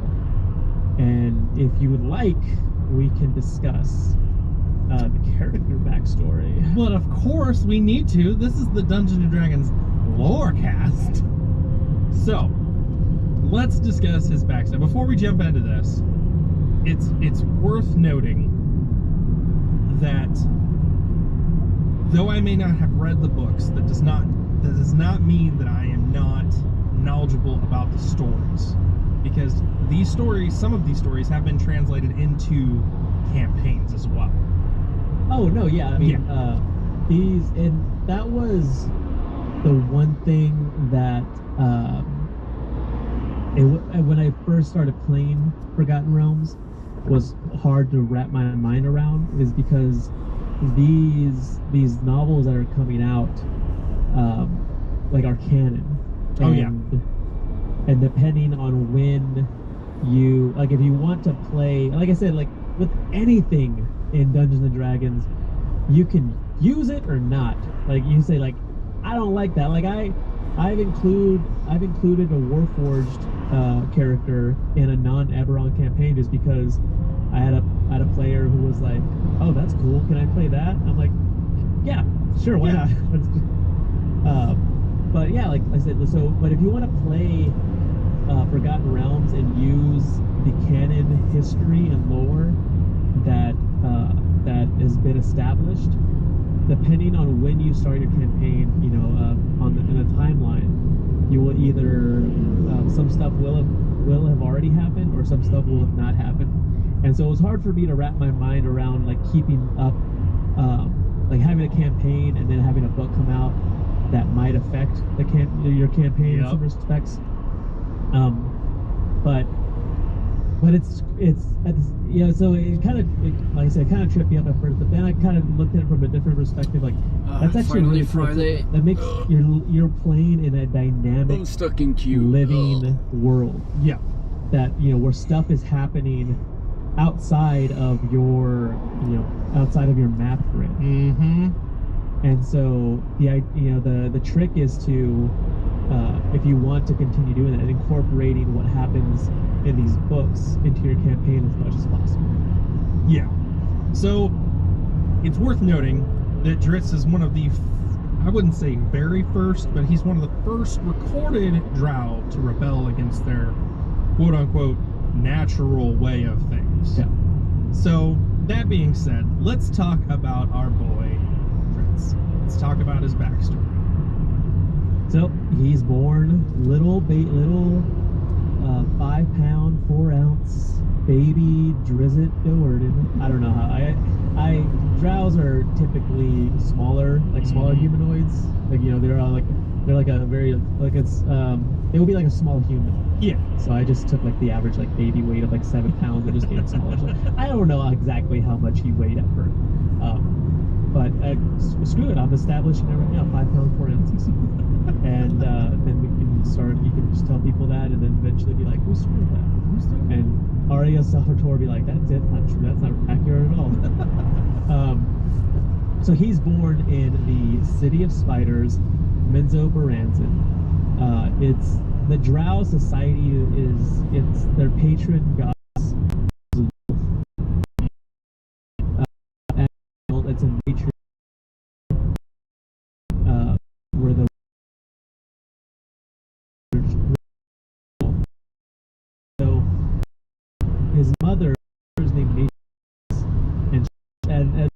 And if you would like, we can discuss the character backstory. But of course we need to. This is the Dungeons & Dragons Lorecast. So, let's discuss his backstory. Before we jump into this, it's worth noting that though I may not have read the books, that does not mean that I am not knowledgeable about the stories. Because these stories, some of these stories have been translated into campaigns as well. Oh no, yeah, I mean, and that was the one thing that when I first started playing Forgotten Realms was hard to wrap my mind around, is because these novels that are coming out like are canon. And depending on when you, like, if you want to play, like I said, like with anything in Dungeons and Dragons, you can use it or not. Like you say, like, I don't like that. Like I've included a Warforged character in a non-Eberron campaign just because I had a player who was like, oh, that's cool, can I play that? I'm like, yeah, sure, why not? But yeah, like I said, so, but if you want to play Forgotten Realms and use the canon history and lore that has been established, depending on when you start your campaign, in a timeline, you will either some stuff will have already happened, or some stuff will have not happened. And so it was hard for me to wrap my mind around like keeping up, like having a campaign and then having a book come out that might affect your campaign in some respects. But it's so it kind of, like I said, kind of tripped me up at first, but then I kind of looked at it from a different perspective. Like that's actually really Friday. That makes you're playing in a dynamic, living world. Yeah, that where stuff is happening outside of your map grid. Mm-hmm. And so the trick is to if you want to continue doing that, incorporating what happens in these books into your campaign as much as possible. Yeah. So it's worth noting that Drizzt is one of the, I wouldn't say very first, but he's one of the first recorded Drow to rebel against their quote-unquote natural way of things. Yeah. So that being said, let's talk about our boy Drizzt. Let's talk about his backstory. So he's born little 5-pound, 4-ounce baby Drizzt Do'Urden. I don't know how Drows are typically smaller, like smaller humanoids. Like they're like a very like it's they would be like a small human. Yeah. So I just took like the average like baby weight of like 7 pounds and just made it smaller. So I don't know exactly how much he weighed at birth. but screw it, I'm establishing it right now, 5 pounds 4 ounces, and then we can start. You can just tell people that, and then eventually be like, who's doing that? And Arya Salvatore be like, that's not true. That's not accurate at all. So he's born in the city of spiders, Menzo Baranzan. It's the Drow Society it's their patron god. It's a nature where the so his mother is named Matrix, and as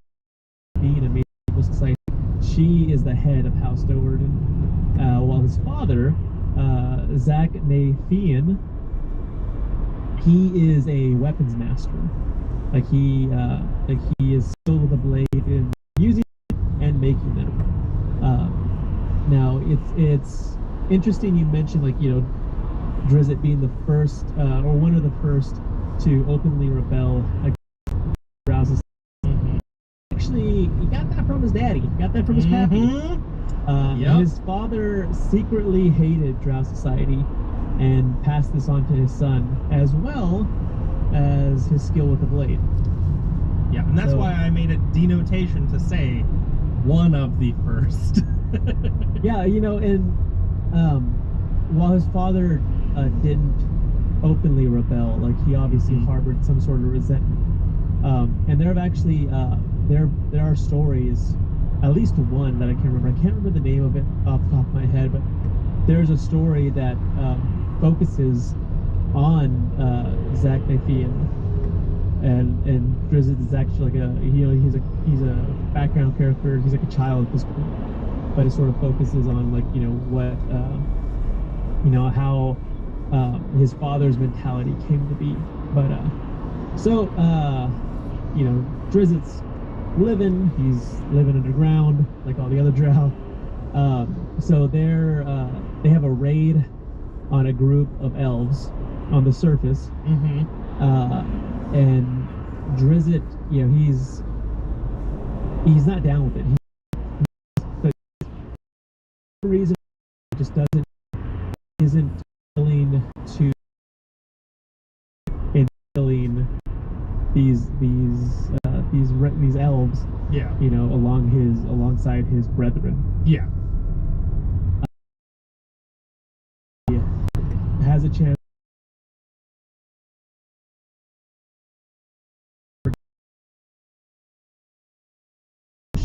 being a Matrix society, she is the head of House Do'Urden, while his father, Zach Nathian, he is a weapons master. Like he is skilled with a blade in using and making them. Now it's interesting you mentioned, like, you know, Drizzt being the first or one of the first to openly rebel against Drow Society. Actually, he got that from his daddy. He got that from his pappy. His father secretly hated Drow Society and passed this on to his son, as well as his skill with the blade. Yeah, and that's why I made a denotation to say one of the first. Yeah, you know, and while his father didn't openly rebel, like, he obviously harbored some sort of resentment. And there have actually there are stories, at least one that I can't remember. I can't remember the name of it off the top of my head, but there's a story that focuses on Zach Nathian, and Drizzt is actually like he's a background character. He's like a child at this point, but it sort of focuses on, like, you know, what how his father's mentality came to be. But you know, Drizzt's he's living underground like all the other Drow. So they have a raid on a group of elves on the surface. And Drizzt, you know, he's not down with it. But for some reason, he just isn't willing to instilling these elves, yeah, you know, alongside his brethren. Yeah. Has a chance.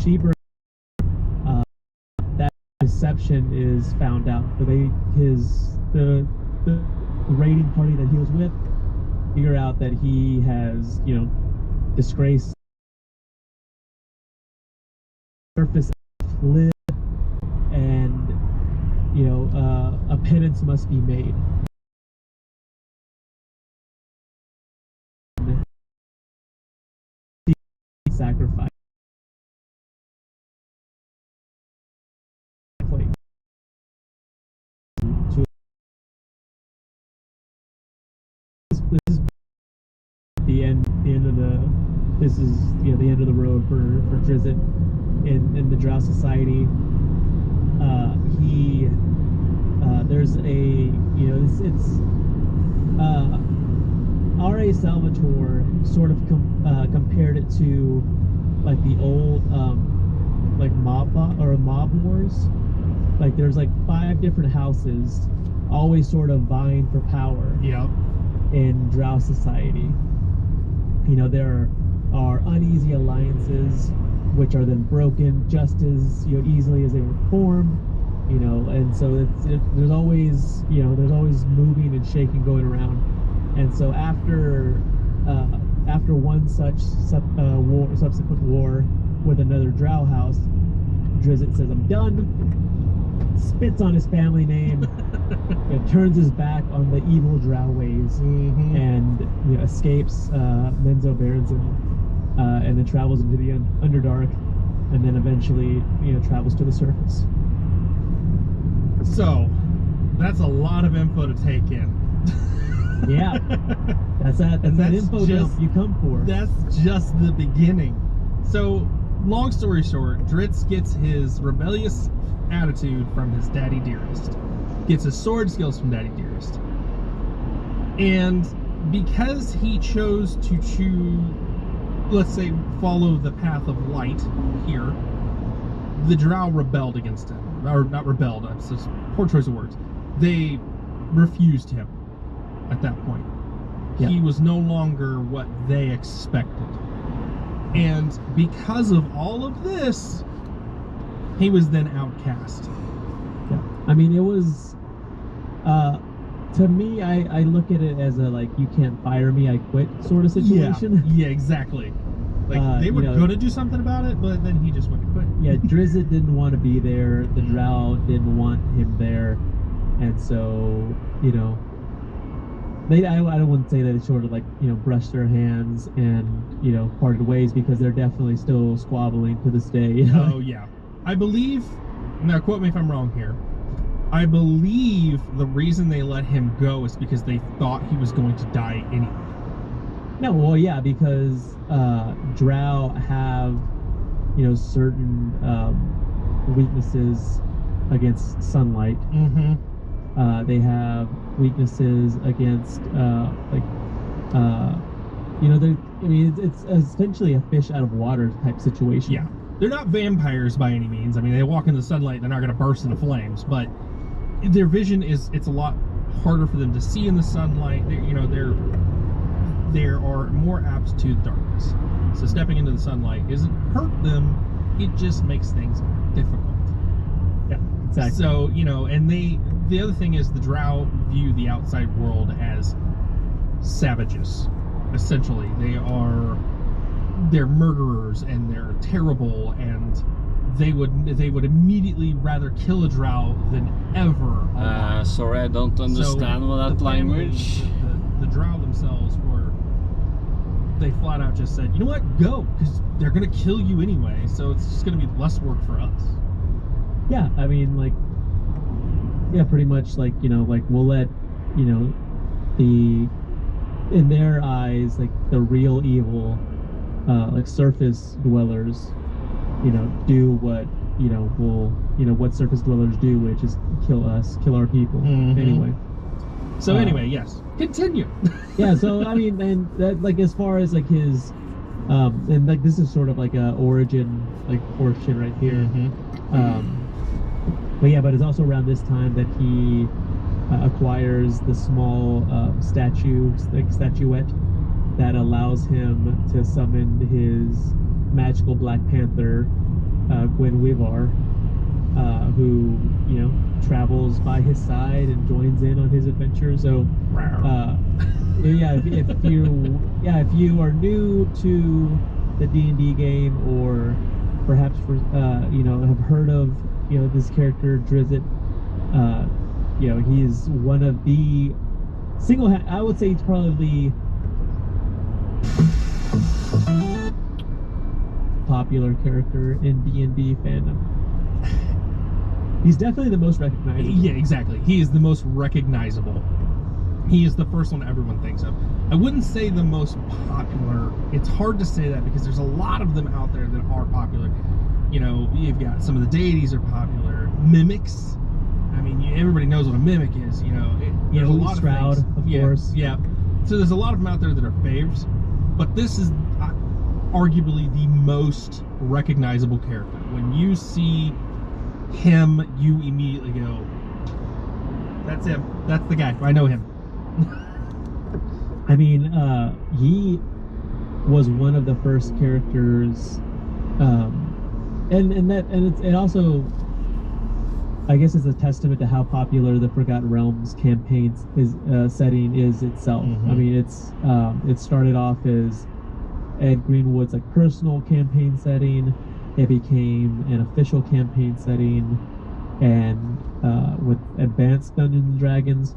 Sheeper, that deception is found out. So the raiding party that he was with figure out that he has, you know, disgraced surface live, and, you know, a penance must be made. Sacrifice. This is the end of the end of the road for Drizzt in the Drow Society. There's a, you know, it's R.A. Salvatore sort of compared it to like the old like mob wars. Like, there's like 5 different houses always sort of vying for power. Yep. In Drow Society. You know, there are uneasy alliances which are then broken just as, you know, easily as they were formed. You know, and so there's always, you know, there's always moving and shaking going around. And so after one such subsequent war with another Drow house, Drizzt says, "I'm done," spits on his family name, you know, turns his back on the evil Drow ways, and, you know, escapes Menzo Baranzan, and then travels into the Underdark, and then eventually, you know, travels to the surface. So, that's a lot of info to take in. Yeah, that's that info dump you come for. That's just the beginning. So, long story short, Drizzt gets his rebellious attitude from his Daddy Dearest. Gets his sword skills from Daddy Dearest. And because he chose to let's say, follow the path of light here, the Drow rebelled against him. Or not rebelled, that's just poor choice of words. They refused him at that point. Yeah. He was no longer what they expected. And because of all of this, he was then outcast. Yeah. I mean, it was, to me, I look at it as a, like, you can't fire me, I quit sort of situation. Yeah, exactly. Like, they were going to do something about it, but then he just went to quit. Yeah, Drizzt didn't want to be there. The Drow didn't want him there. And so, you know, I don't want to say that they sort of, like, you know, brushed their hands and, you know, parted ways, because they're definitely still squabbling to this day. You know? Oh, yeah. I believe, now quote me if I'm wrong here, I believe the reason they let him go is because they thought he was going to die anyway. No, well, yeah, because Drow have, you know, certain weaknesses against sunlight. Mm-hmm. They have weaknesses against, you know, I mean, it's essentially a fish out of water type situation. Yeah. They're not vampires by any means. I mean, they walk in the sunlight, they're not going to burst into flames, but their vision it's a lot harder for them to see in the sunlight. They are more apt to the darkness. So stepping into the sunlight doesn't hurt them, it just makes things difficult. Yeah, exactly. So, you know, and the other thing is the Drow view the outside world as savages, essentially. They're murderers and they're terrible, and they would immediately rather kill a Drow than ever alive. Sorry, I don't understand what that language. The Drow themselves they flat out just said, you know what, go, because they're gonna kill you anyway, so it's just gonna be less work for us. Yeah, I mean, like, yeah, pretty much, like, you know, like, we'll let, you know, in their eyes, like, the real evil, like, surface dwellers, you know, do what, you know, what surface dwellers do, which is kill us, kill our people. Mm-hmm. Anyway. So anyway, yes, continue. Yeah, so, I mean, and that, like, as far as, like, his, and, like, this is sort of like a origin, like, portion right here. Mm-hmm. But yeah, but it's also around this time that he acquires the small statuette that allows him to summon his magical Black Panther, Gwen Weavar, who, you know, travels by his side and joins in on his adventure. So, yeah, if you are new to the D&D game, or perhaps you know, have heard of, you know, this character Drizzt, you know, he is one of the I would say he's probably popular character in D&D fandom. He's definitely the most recognizable. Yeah, exactly. He is the most recognizable. He is the first one everyone thinks of. I wouldn't say the most popular. It's hard to say that because there's a lot of them out there that are popular. You know, you've got some of the deities are popular. Mimics. I mean, everybody knows what a mimic is. You know, there's a lot of Shroud, things. of course. Yeah. So there's a lot of them out there that are faves, but this is arguably the most recognizable character. When you see him, you immediately go, that's him. That's the guy. I know him. I mean, he was one of the first characters, and it also, I guess, is a testament to how popular the Forgotten Realms campaign setting is itself. Mm-hmm. I mean, it started off as Ed Greenwood's, like, personal campaign setting. It became an official campaign setting, and with Advanced Dungeons and Dragons,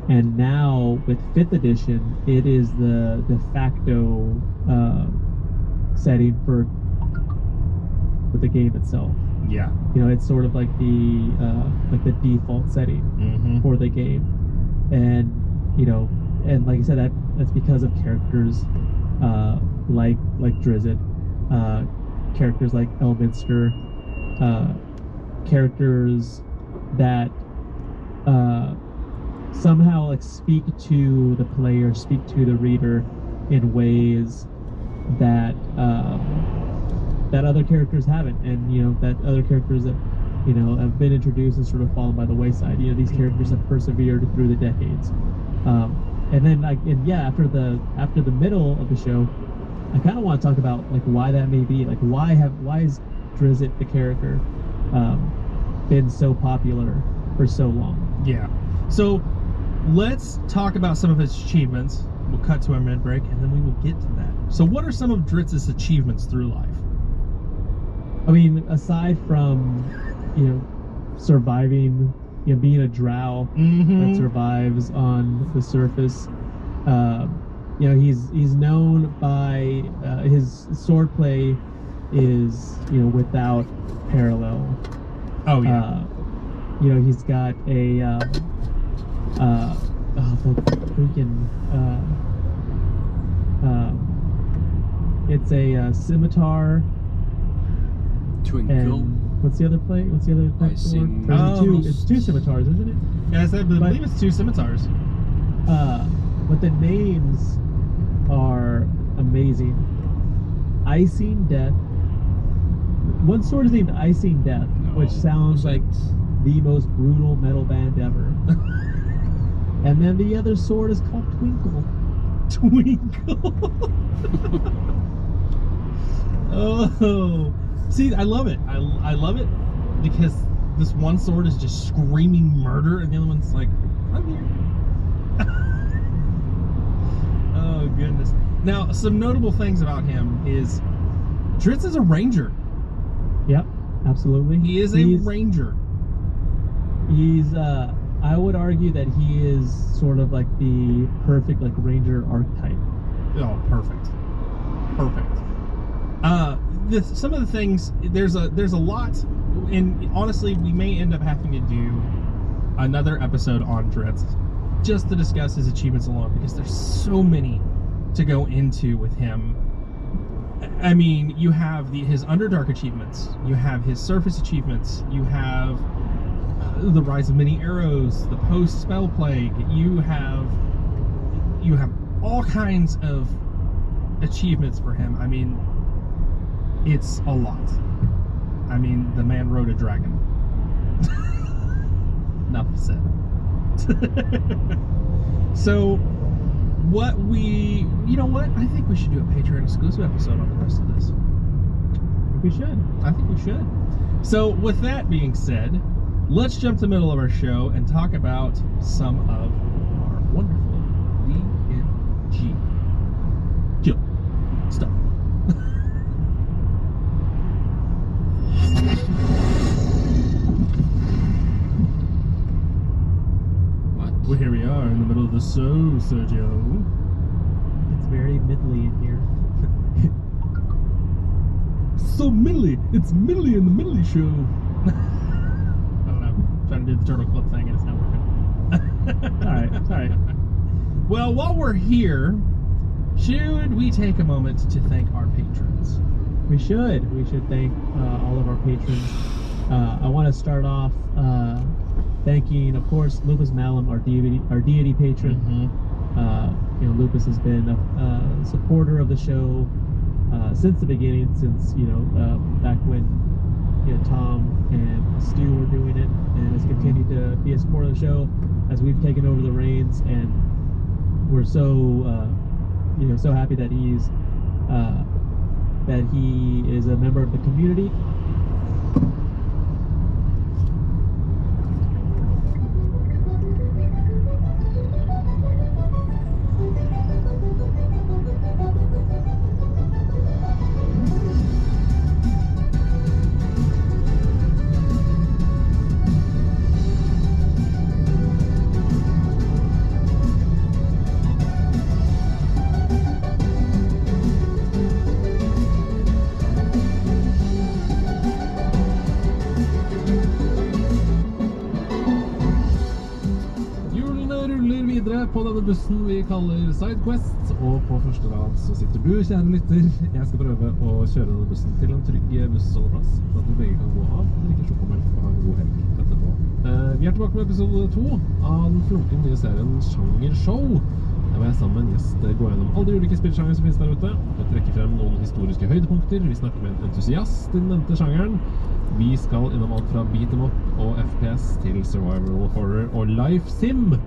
and now with 5th edition, it is the de facto setting for the game itself. Yeah. You know, it's sort of like the default setting Mm-hmm. for the game, and, you know, and like I said, that's because of characters like Drizzt, characters like Elminster, characters that somehow like speak to the player, speak to the reader in ways that that other characters haven't, and that other characters that have been introduced and sort of fallen by the wayside. These characters have persevered through the decades. And then after the middle of the show, I kind of want to talk about like why that may be. Like why is Drizzt the character been so popular for so long? Yeah. So let's talk about some of his achievements. We'll cut to our mid break, and then we will get to that. So what are some of Drizzt's achievements through life? I mean, aside from surviving, being a drow that survives on the surface, he's known by his swordplay is without parallel. Oh yeah. He's got a it's a scimitar. Twinkle. And what's the other play? What's the other play? It's two scimitars, isn't it? Yes, I believe it's two scimitars. But the names are amazing. Icing Death. One sword is named Icing Death, which sounds like the most brutal metal band ever. And then the other sword is called Twinkle. Twinkle. Oh. See, I love it. I love it because this one sword is just screaming murder, and the other one's like, I'm here. Oh, goodness. Now, some notable things about him is Drizzt is a ranger. Yep, absolutely. He's a ranger. He's, I would argue that he is sort of like the perfect, like, ranger archetype. Oh, perfect. Perfect. Some of the things, there's a lot, and honestly, we may end up having to do another episode on Drizzt just to discuss his achievements alone, because there's so many to go into with him. I mean, you have his Underdark achievements, you have his surface achievements, you have the Rise of Many Arrows, the post-spell plague, you have all kinds of achievements for him. I mean, it's a lot. I mean, the man rode a dragon. Enough said. So, you know what? I think we should do a Patreon exclusive episode on the rest of this. We should. I think we should. So, with that being said, let's jump to the middle of our show and talk about some of our wonderful VNG kill stuff. What? Well, here we are in the middle of the show, Sergio. It's very middly in here. So middly. It's middly in the middly show. I don't know. I'm trying to do the turtle clip thing and it's not working. Alright. Well, while we're here, should we take a moment to thank our patrons? We should. We should thank all of our patrons. I want to start off thanking, of course, Lupus Malum, our deity patron. Lupus has been a supporter of the show since the beginning, since back when Tom and Stu were doing it, and has continued to be a supporter of the show as we've taken over the reins. And we're so so happy that he is a member of the community. bussen vi kaller Sidequest, og på første rad så sitter du, kjære lytter. Jeg skal prøve å kjøre denne bussen til en trygg bussholdeplass, så at vi begge kan gå av og drikke sjokomelk og ha en god helg etterpå. Vi tilbake med episode 2 av den flunkende nye serien Sjangershow. Der var jeg sammen med en gjest gå gjennom alle de ulike spillsjanger som finnes der ute. Jeg trekker frem noen historiske høydepunkter. Vi snakker med en entusiast i den nevnte sjangeren. Vi skal innom alt fra beat 'em up og FPS til survival horror og life sim.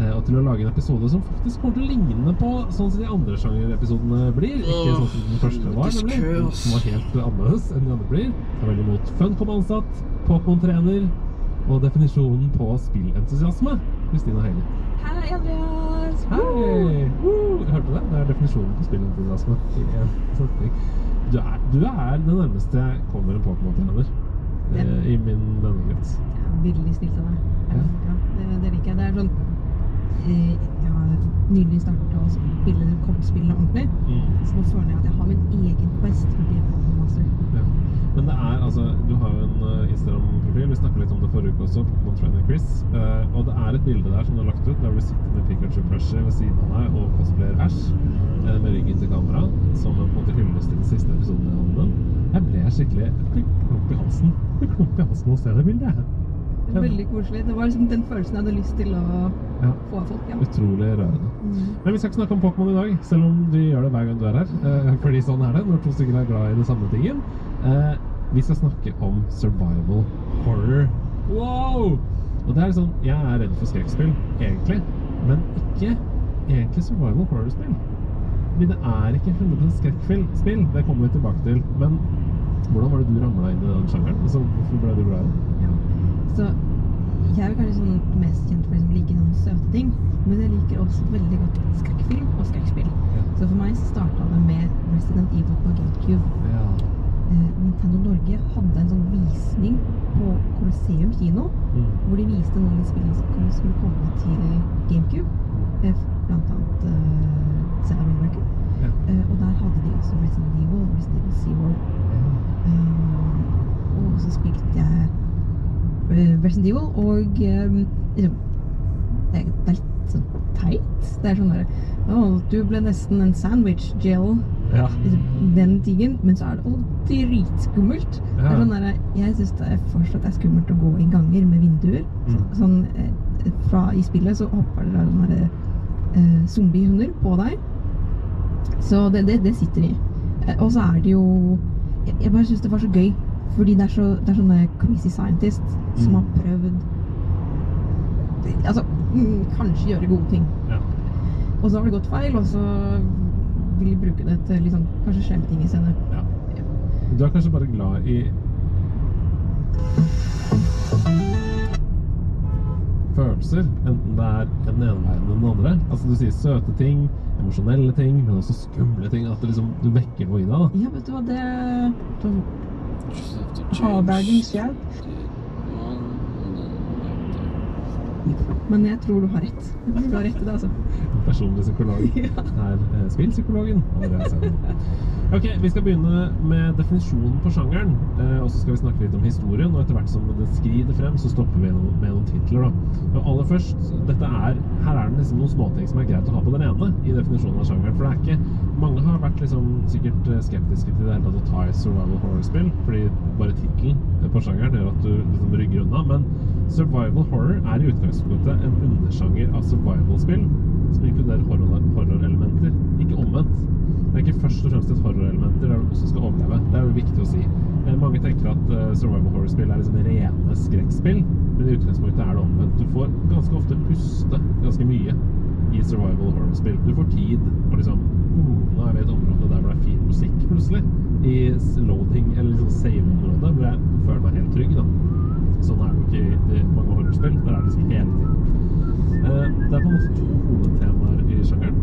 Og til å lage en episode som faktisk kommer til å ligne på sånn som de andre sjangerepisodene blir. Ikke sånn som den første var, nemlig. Som var helt annerledes enn de andre blir. Det er veldig mot Funcom-ansatt, Pokémon-trener og definisjonen på spillentusiasme. Kristina Heili. Hei, Andreas! Hei! Hørte du det? Det er definisjonen på spillentusiasme i en setning. Du er den nærmeste jeg kommer en Pokémon-trener i min vennekrets. Ja, veldig snilt av deg. Ja, det liker jeg. Det er sånn jeg har nylig startet å spille kortspillene ordentlig, så nå føler jeg at jeg har min egen quest for å bli Pokémon Master. Ja. Men det er, altså, du har jo en Instagram-profil, vi snakket litt om det forrige uke også, Pokémon Trainer Chris, og det er et bilde der som du har lagt ut, der du sitter med Pikachu plushie ved siden av deg og cosplayer Ash, med ryggen til kamera, som på en måte hylles til den siste episoden av den. Jeg ble skikkelig klump i halsen. Å se det bildet. Veldig koselig. Det var liksom den følelsen jeg hadde lyst til å få av folk, ja. Utrolig rørende. Men vi skal ikke snakke om Pokémon i dag, selv om vi gjør det hver gang du er her, fordi sånn er det, når to stykker er glad i det samme tingen. Vi skal snakke om survival horror. Wow! Og det er sånn, jeg er redd for skrekkspill, egentlig, men ikke egentlig survival horror-spill. Fordi det er ikke 100% skrekkspill, det kommer vi tilbake til, men hvordan var det du ramlet inn i den sjangeren? Altså, hvorfor ble du glad i det? Ja. Så jeg er kanskje sånn mest kjent for å like noen søte ting, men jeg liker også veldig godt skrekkfilm og skrekkspill. Ja. Så for meg så startet det med Resident Evil på GameCube. Ja. Nintendo Norge hadde en sånn visning på Colosseum kino, hvor de viste noen av de spillene som skulle komme til GameCube, blant annet Zelda Wind Waker. Ja. Og der hadde de også Resident Evil, Resident Evil Zero. Og så spilte jeg Resident Evil, og det er litt sånn teit. Det er sånn der, du ble nesten en sandwich, Jill. Ja. Den tingen, men så er det dritskummelt. Ja. Det er sånn der, jeg synes det fortsatt er skummelt å gå i ganger med vinduer. Sånn, i spillet så hopper det sånne der, zombiehunder på deg. Så det sitter i. Og så er det jo, jeg bare synes det var så gøy. Fordi det er sånne crazy scientists som har prøvd altså, kanskje gjøre gode ting. Ja. Og så har det gått feil, og så vil de bruke det til liksom, kanskje slemme ting i stedet. Ja. Du er kanskje bare glad i følelser, enten det er den ene veien eller den andre. Altså du sier søte ting, emosjonelle ting, men også skumle ting, at det liksom, du vekker noe i deg da. Ja, vet du hva, det avverging skjer. Men jeg tror du har rett. Jeg tror du har rett i det, altså. Personlig psykolog. Ja. Her spillpsykologen. Ok, vi skal begynne med definisjonen på sjangeren, og så skal vi snakke litt om historien, og etter hvert som det skrider frem, så stopper vi med noen titler da. Og aller først, her er det liksom noen småting som er greit å ha på den ene i definisjonen av sjangeren, for det er ikke, mange har vært liksom sikkert skeptiske til det hele tatt å ta i survival horror-spill, fordi bare titelen på sjangeren gjør at du liksom rygger unna, men survival horror er i utgangspunktet en undersjanger av survival-spill, som inkluderer horror-elementer, ikke omvendt. Det er ikke først og fremst et horror-elementer der du også skal overleve. Det er jo viktig å si. Mange tenker at survival horror-spill er liksom rene skrekkspill, men i utgangspunktet er det omvendt. Du får ganske ofte puste ganske mye i survival horror-spill. Du får tid, og liksom, nå er vi i et område der hvor det er fin musikk plutselig, i loading, eller liksom save-området, hvor jeg føler meg helt trygg da. Sånn er det jo ikke i mange horror-spill, der er det liksom hele tiden. Det er på en måte to hovedtemaer i sjangeren.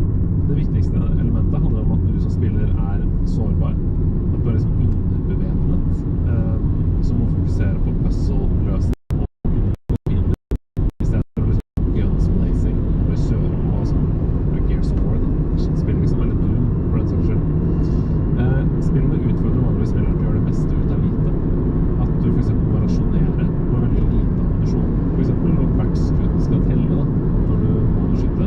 Det viktigste elementet handler om at du som spiller er sårbar. At du er liksom underbevæpnet, som må fokusere på puzzle-løsning og fiender, i stedet for liksom guns blazing, og kjøre på sånn Gears of War, da. Spiller liksom, eller Doom, for den saks skyld. Spillene utfordrer vanligvis spilleren til å gjøre det meste ut av lite. At du for eksempel må rasjonere med veldig lite ammunisjon. For eksempel, hvert skudd skal telle da, når du må skytte.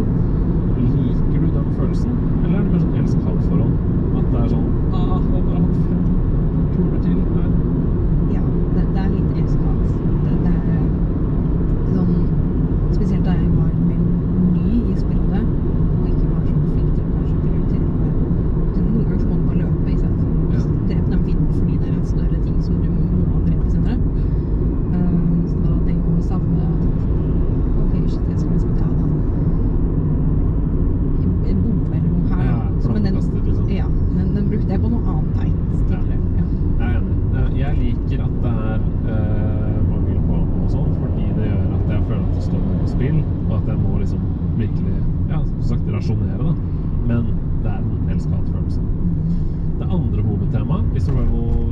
rasjonere da. Men det en elskatt følelse. Det andre hovedtemaet i survival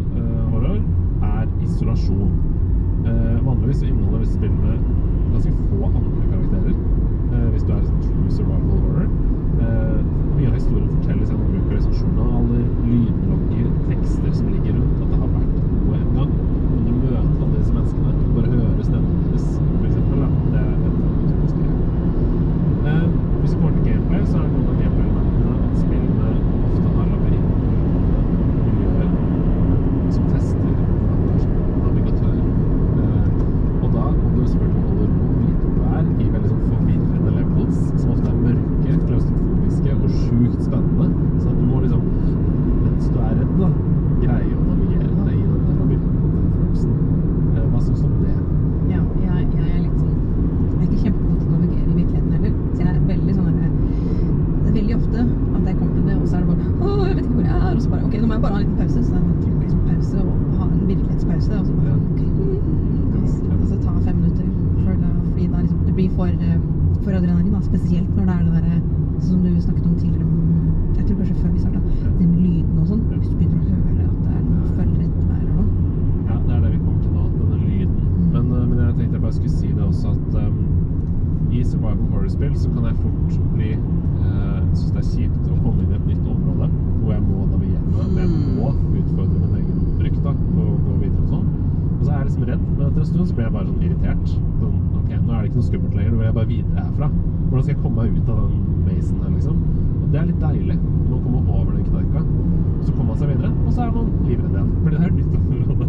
horror isolasjon. Vanligvis så inneholder disse spillene ganske få andre karakterer. Hvis du liksom true survival horror. Mye av historien fortelles gjennom bruk av liksom journaler, lydlogger, tekster som ligger rundt at det har vært noe en gang. Når du møter alle disse menneskene, du bare hører stemmen deres, for eksempel. Det et typisk greie. Hvis du går til gameplay, så det noen av gameplay-elementene at spillene ofte har miljøer som tester hvordan du som navigatør. Og da må du selvfølgelig holde ro og vite hvor du i veldig sånn forvirrende levels, som ofte mørke, klaustrofobiske og sjukt spennende. Så at du må liksom, mens du redd da, greie å navigere da, i denne labyrintfølelsen. Hva synes du om det? Ja, jeg litt sånn, jeg ikke kjempegod til å navigere i virkeligheten heller. Så jeg veldig sånn det veldig ofte at jeg kommer til det, og så det bare, jeg vet ikke hvor jeg og så bare, ok, nå må jeg bare ha en liten pause, så jeg trykker liksom pause og ha en virkelighetspause, og så bare, ok, og så ta 5 minutter, fordi da liksom, det blir for adrenalin da, spesielt når det det der, som du snakket om tidligere, jeg tror kanskje før vi startet, det med lyden og sånn, hvis du begynner å høre at det noe følger etter deg eller noe. Ja, det det vi kommer til nå, denne lyden. Men jeg tenkte jeg bare skulle si det også at i survival horror-spill så kan jeg fort bli synes det kjipt å komme inn i et nytt område hvor jeg må navigere meg, hvor jeg må utfordre min egen frykt da, på å gå videre og sånn. Og så jeg liksom redd, men etter en stund så blir jeg bare sånn irritert. Sånn, ok, nå det ikke noe skummelt lenger, nå vil jeg bare videre herfra. Hvordan skal jeg komme meg ut av den mazen her, liksom? Og det litt deilig, når man kommer over den knarka. Så kommer man seg videre, og så man livredd igjen, for det nytt område.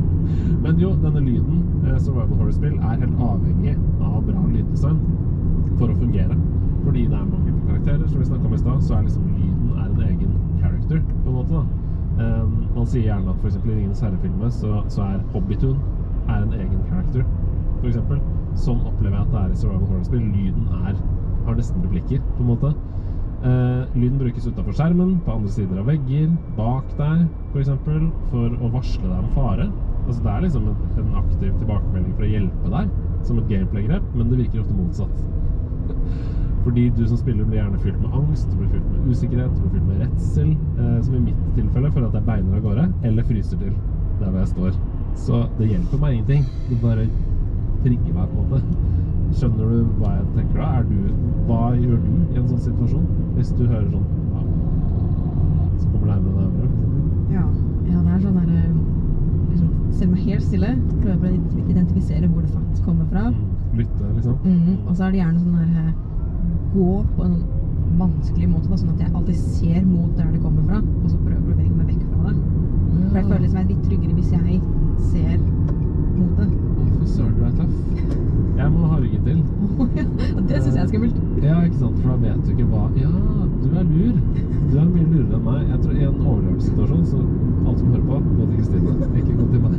Men jo, denne lyden, survival horror-spill, helt avhengig av bra lyddesign for å fungere. Fordi det mange karakterer, som vi snakket om i sted, så liksom lyden en egen character, på en måte da. Man sier gjerne at for eksempel i Ringenes Herre-filmer så Hobbitun en egen character, for eksempel. Sånn opplever jeg at det i survival horror-spill. Lyden har nesten replikker, på en måte. Lyden brukes utenfor skjermen, på andre sider av vegger, bak deg, for eksempel, for å varsle deg om fare. Altså det liksom en aktiv tilbakemelding for å hjelpe deg, som et gameplay-grep, men det virker ofte motsatt. Fordi du som spiller blir gjerne fylt med angst, du blir fylt med usikkerhet, du blir fylt med redsel, som i mitt tilfelle for at jeg beiner av gårde, eller fryser til der hvor jeg står. Så det hjelper meg ingenting. Det bare trigger meg på en måte. Skjønner du hva jeg tenker da? Hva gjør du i en sånn situasjon? Hvis du hører sånn, så kommer det nærmere og nærmere. Ja, det sånn der, liksom, selv meg helt stille, prøver å identifisere hvor det faktisk kommer fra. Lytte, liksom. Og så det gjerne sånn der, gå på en vanskelig måte, da, sånn at jeg alltid ser mot der det kommer fra, og så prøver å bevege meg vekk fra det. For jeg føler liksom litt tryggere hvis jeg ser mot det. Fy søren, du tøff. Jeg må ha ryggen til. Det synes jeg skummelt. Ja, ikke sant, for da vet du ikke hva. Ja, du lur. Du mye lurere enn meg. Jeg tror i en overlevelsessituasjon, så alt som hører på, gå til Kristine, ikke gå til meg.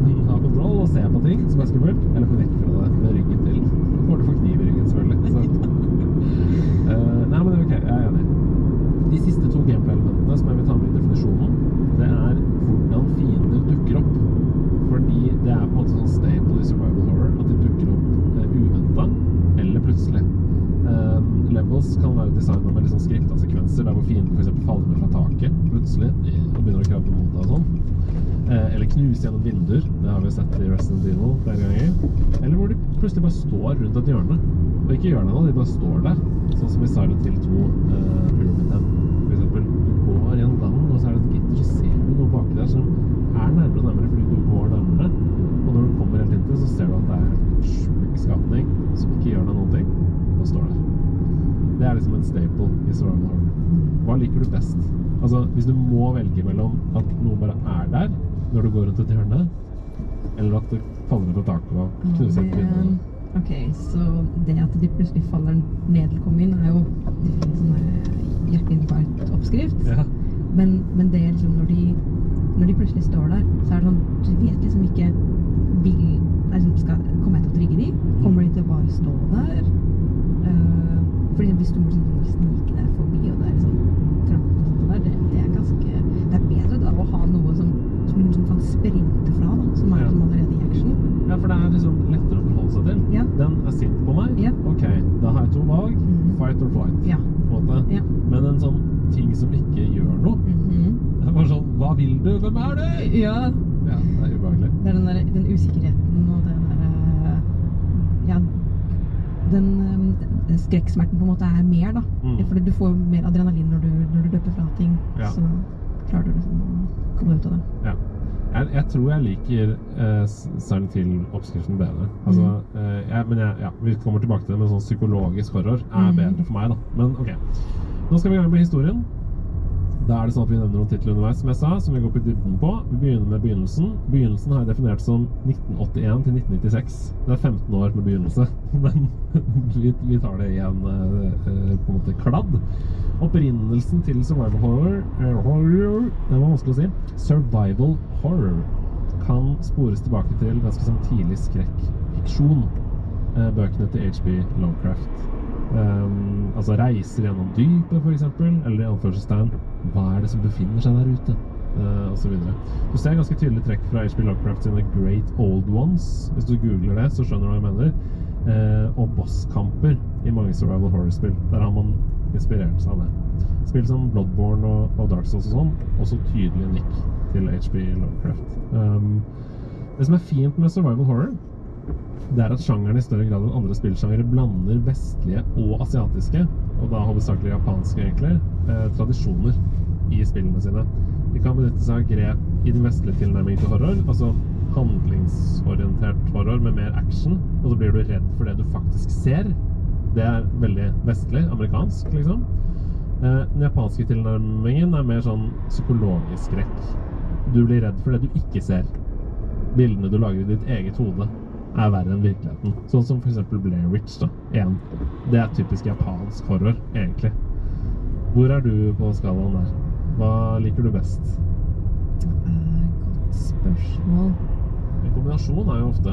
Hun har kontroll og ser på ting som skummelt, eller gå vekk fra det med ryggen til. Da får du få kniv i ryggen, selvfølgelig. Så. Nei, men ok, jeg enig. De siste 2 gameplay-elementene som jeg vil ta med i definisjonen, det hvordan fiender dukker opp. Fordi det på en måte sånn staple i survival horror, at de dukker opp uventet eller plutselig. Levels kan være designet med liksom skripta sekvenser, der hvor fienden for eksempel faller ned fra taket plutselig, og begynner å krabbe mot deg og sånn. Eller knuse gjennom vinduer, det har vi sett i Resident Evil flere ganger. Eller hvor de plutselig bare står rundt et hjørne, og ikke gjør det nå, de bare står der. Sånn som i Silent Hill 2 Pyramid Head, for eksempel. Du går i en gang, og så det et gitter, så ser du noe baki der som nærmere og nærmere fordi du går nærmere. Og når du kommer helt inntil, så ser du at det en sjuk skapning som ikke gjør deg noen ting, og står der. Det liksom en staple i survival horror. Hva liker du best? Altså, hvis du må velge mellom at noe bare der når du går rundt et hjørne, eller at det faller ned på taket og knuser et vindu. Ok, så det at de plutselig faller ned eller kommer inn, jo sånn hjerteinfarkt-oppskrift. Ja. Men det liksom når de plutselig står der, så det sånn, du vet liksom ikke kommer jeg til å trigge de? Kommer de til å bare stå der? Fordi hvis du må snike deg forbi, og det liksom trampe og sånt der, det ganske, det bedre da å ha noe som du kan sprinte fra da, som liksom allerede i action. Ja, for det liksom lettere å forholde seg til. Ja. Den sint på meg. Ja. Ok, da har jeg 2 valg. Fight or flight. Ja. måte. Ja. Men en sånn ting som ikke gjør noe. Det er bare sånn, hva vil du? Hvem er du? Ja. Ja, det er ubehagelig. Det er den usikkerheten og det der, ja, den skrekksmerten på en måte er mer da. Fordi du får mer adrenalin når du løper fra ting, så klarer du liksom å komme ut av det. Ja. Jeg tror jeg liker Silent Hill-oppskriften bedre. Altså, vi kommer tilbake til det, men sånn psykologisk horror er bedre for meg da. Men ok, nå skal vi i gang med historien. Da er det sånn at vi nevner noen titler underveis, som jeg sa, som vi går på i dybden på. Vi begynner med begynnelsen. Begynnelsen har jeg definert som 1981 til 1996. Det er 15 år med begynnelse, men vi tar det igjen på en måte kladd. Opprinnelsen til survival horror, det var vanskelig å si, survival horror kan spores tilbake til ganske sånn tidlig skrekkfiksjon. Bøkene til H.P. Lovecraft. Altså reiser gjennom dypet for eksempel, eller i anførselstegn, hva er det som befinner seg der ute, og så videre. Du ser ganske tydelig trekk fra H.P. Lovecraft sine Great Old Ones. Hvis du googler det, så skjønner du hva jeg mener. Og bosskamper i mange survival horror-spill. Der har man inspirert seg av det. Spill som Bloodborne og Dark Souls og sånn, også tydelig nikk til H.P. Lovecraft. Det som er fint med survival horror, det er at sjangeren i større grad enn andre spillsjangere blander vestlige og asiatiske, og da hovedsakelig japanske egentlig, tradisjoner i spillene sine. De kan benytte seg av grep i den vestlige tilnærmingen til horror, altså handlingsorientert horror med mer action, og så blir du redd for det du faktisk ser. Det er veldig vestlig, amerikansk liksom. Den japanske tilnærmingen er mer sånn psykologisk skrekk. Du blir redd for det du ikke ser. Bildene du lager i ditt eget hode er verre enn virkeligheten. Sånn som for eksempel Blair Witch da, 1. Det er typisk japansk horror, egentlig. Hvor er du på skalaen der? Hva liker du best? Godt spørsmål. En kombinasjon er jo ofte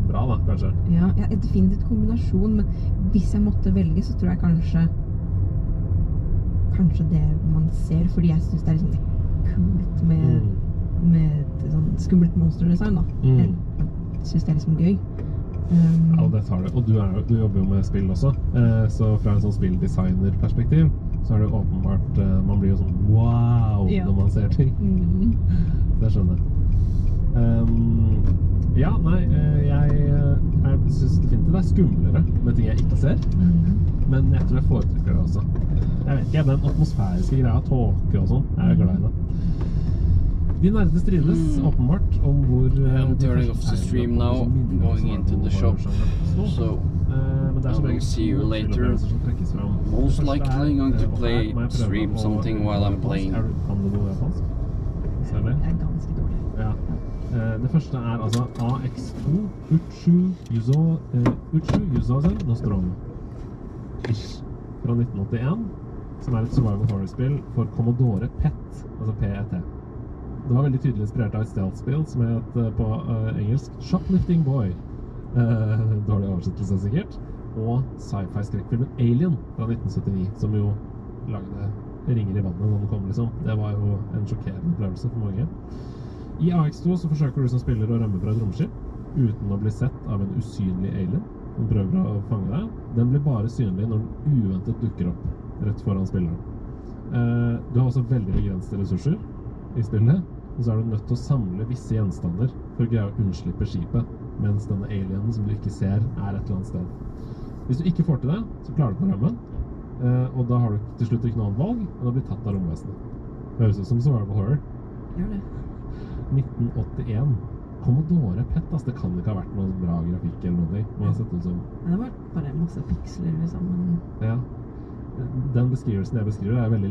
bra da, kanskje. Ja, definitivt kombinasjon, men hvis jeg måtte velge, så tror jeg kanskje det man ser, fordi jeg synes det er liksom kult med et sånn skummelt monsterdesign da. Jeg synes det er liksom gøy. Ja, det tar det. Og du jobber jo med spill også, så fra en sånn spilldesigner-perspektiv så er det åpenbart, man blir jo sånn wow når man ser ting. Det skjønner jeg. Jeg synes definitivt det er skumlere med ting jeg ikke ser, men jeg tror jeg foretrekker det også. Jeg vet ikke, den atmosfæriske greia, tåke og sånn, jeg er glad i det. De nærmeste strides åpenbart om hvor I'm turning off the stream now, going into the shop, so I will see you later. Most likely going to stream something while I'm playing. Kan du noe japansk? Jeg er ganske dårlig. Ja. Det første er altså AX2 Uchu Yuzozen Nostromo fra 1981, som er et survival horror-spill for Commodore PET, altså PET. Det var veldig tydelig inspirert av et stealth-spill som het på engelsk Shoplifting Boy. Dårlig oversettelse sikkert. Og sci-fi-skrekkfilmen Alien fra 1979, som jo lagde ringer i vannet når den kom liksom. Det var jo en sjokkerende opplevelse for mange. I AX2 så forsøker du som spiller å rømme fra et romskip uten å bli sett av en usynlig alien. Den prøver å fange deg. Den blir bare synlig når den uventet dukker opp rett foran spilleren. Du har også veldig begrensede ressurser i spillet, og så er du nødt til å samle visse gjenstander for å greie å unnslippe skipet, mens denne alienen som du ikke ser er et eller annet sted. Hvis du ikke får til det, så klarer du på rømmen, og da har du til slutt ikke noe annet valg, og da blir tatt av romvesenet. Det høres ut som survival horror. Gjør det. 1981. Commodore PET, altså det kan ikke ha vært noe bra grafikk eller noe. Det har sett ut som... Det var bare masse piksler liksom. Ja. Den beskrivelsen jeg beskriver er veldig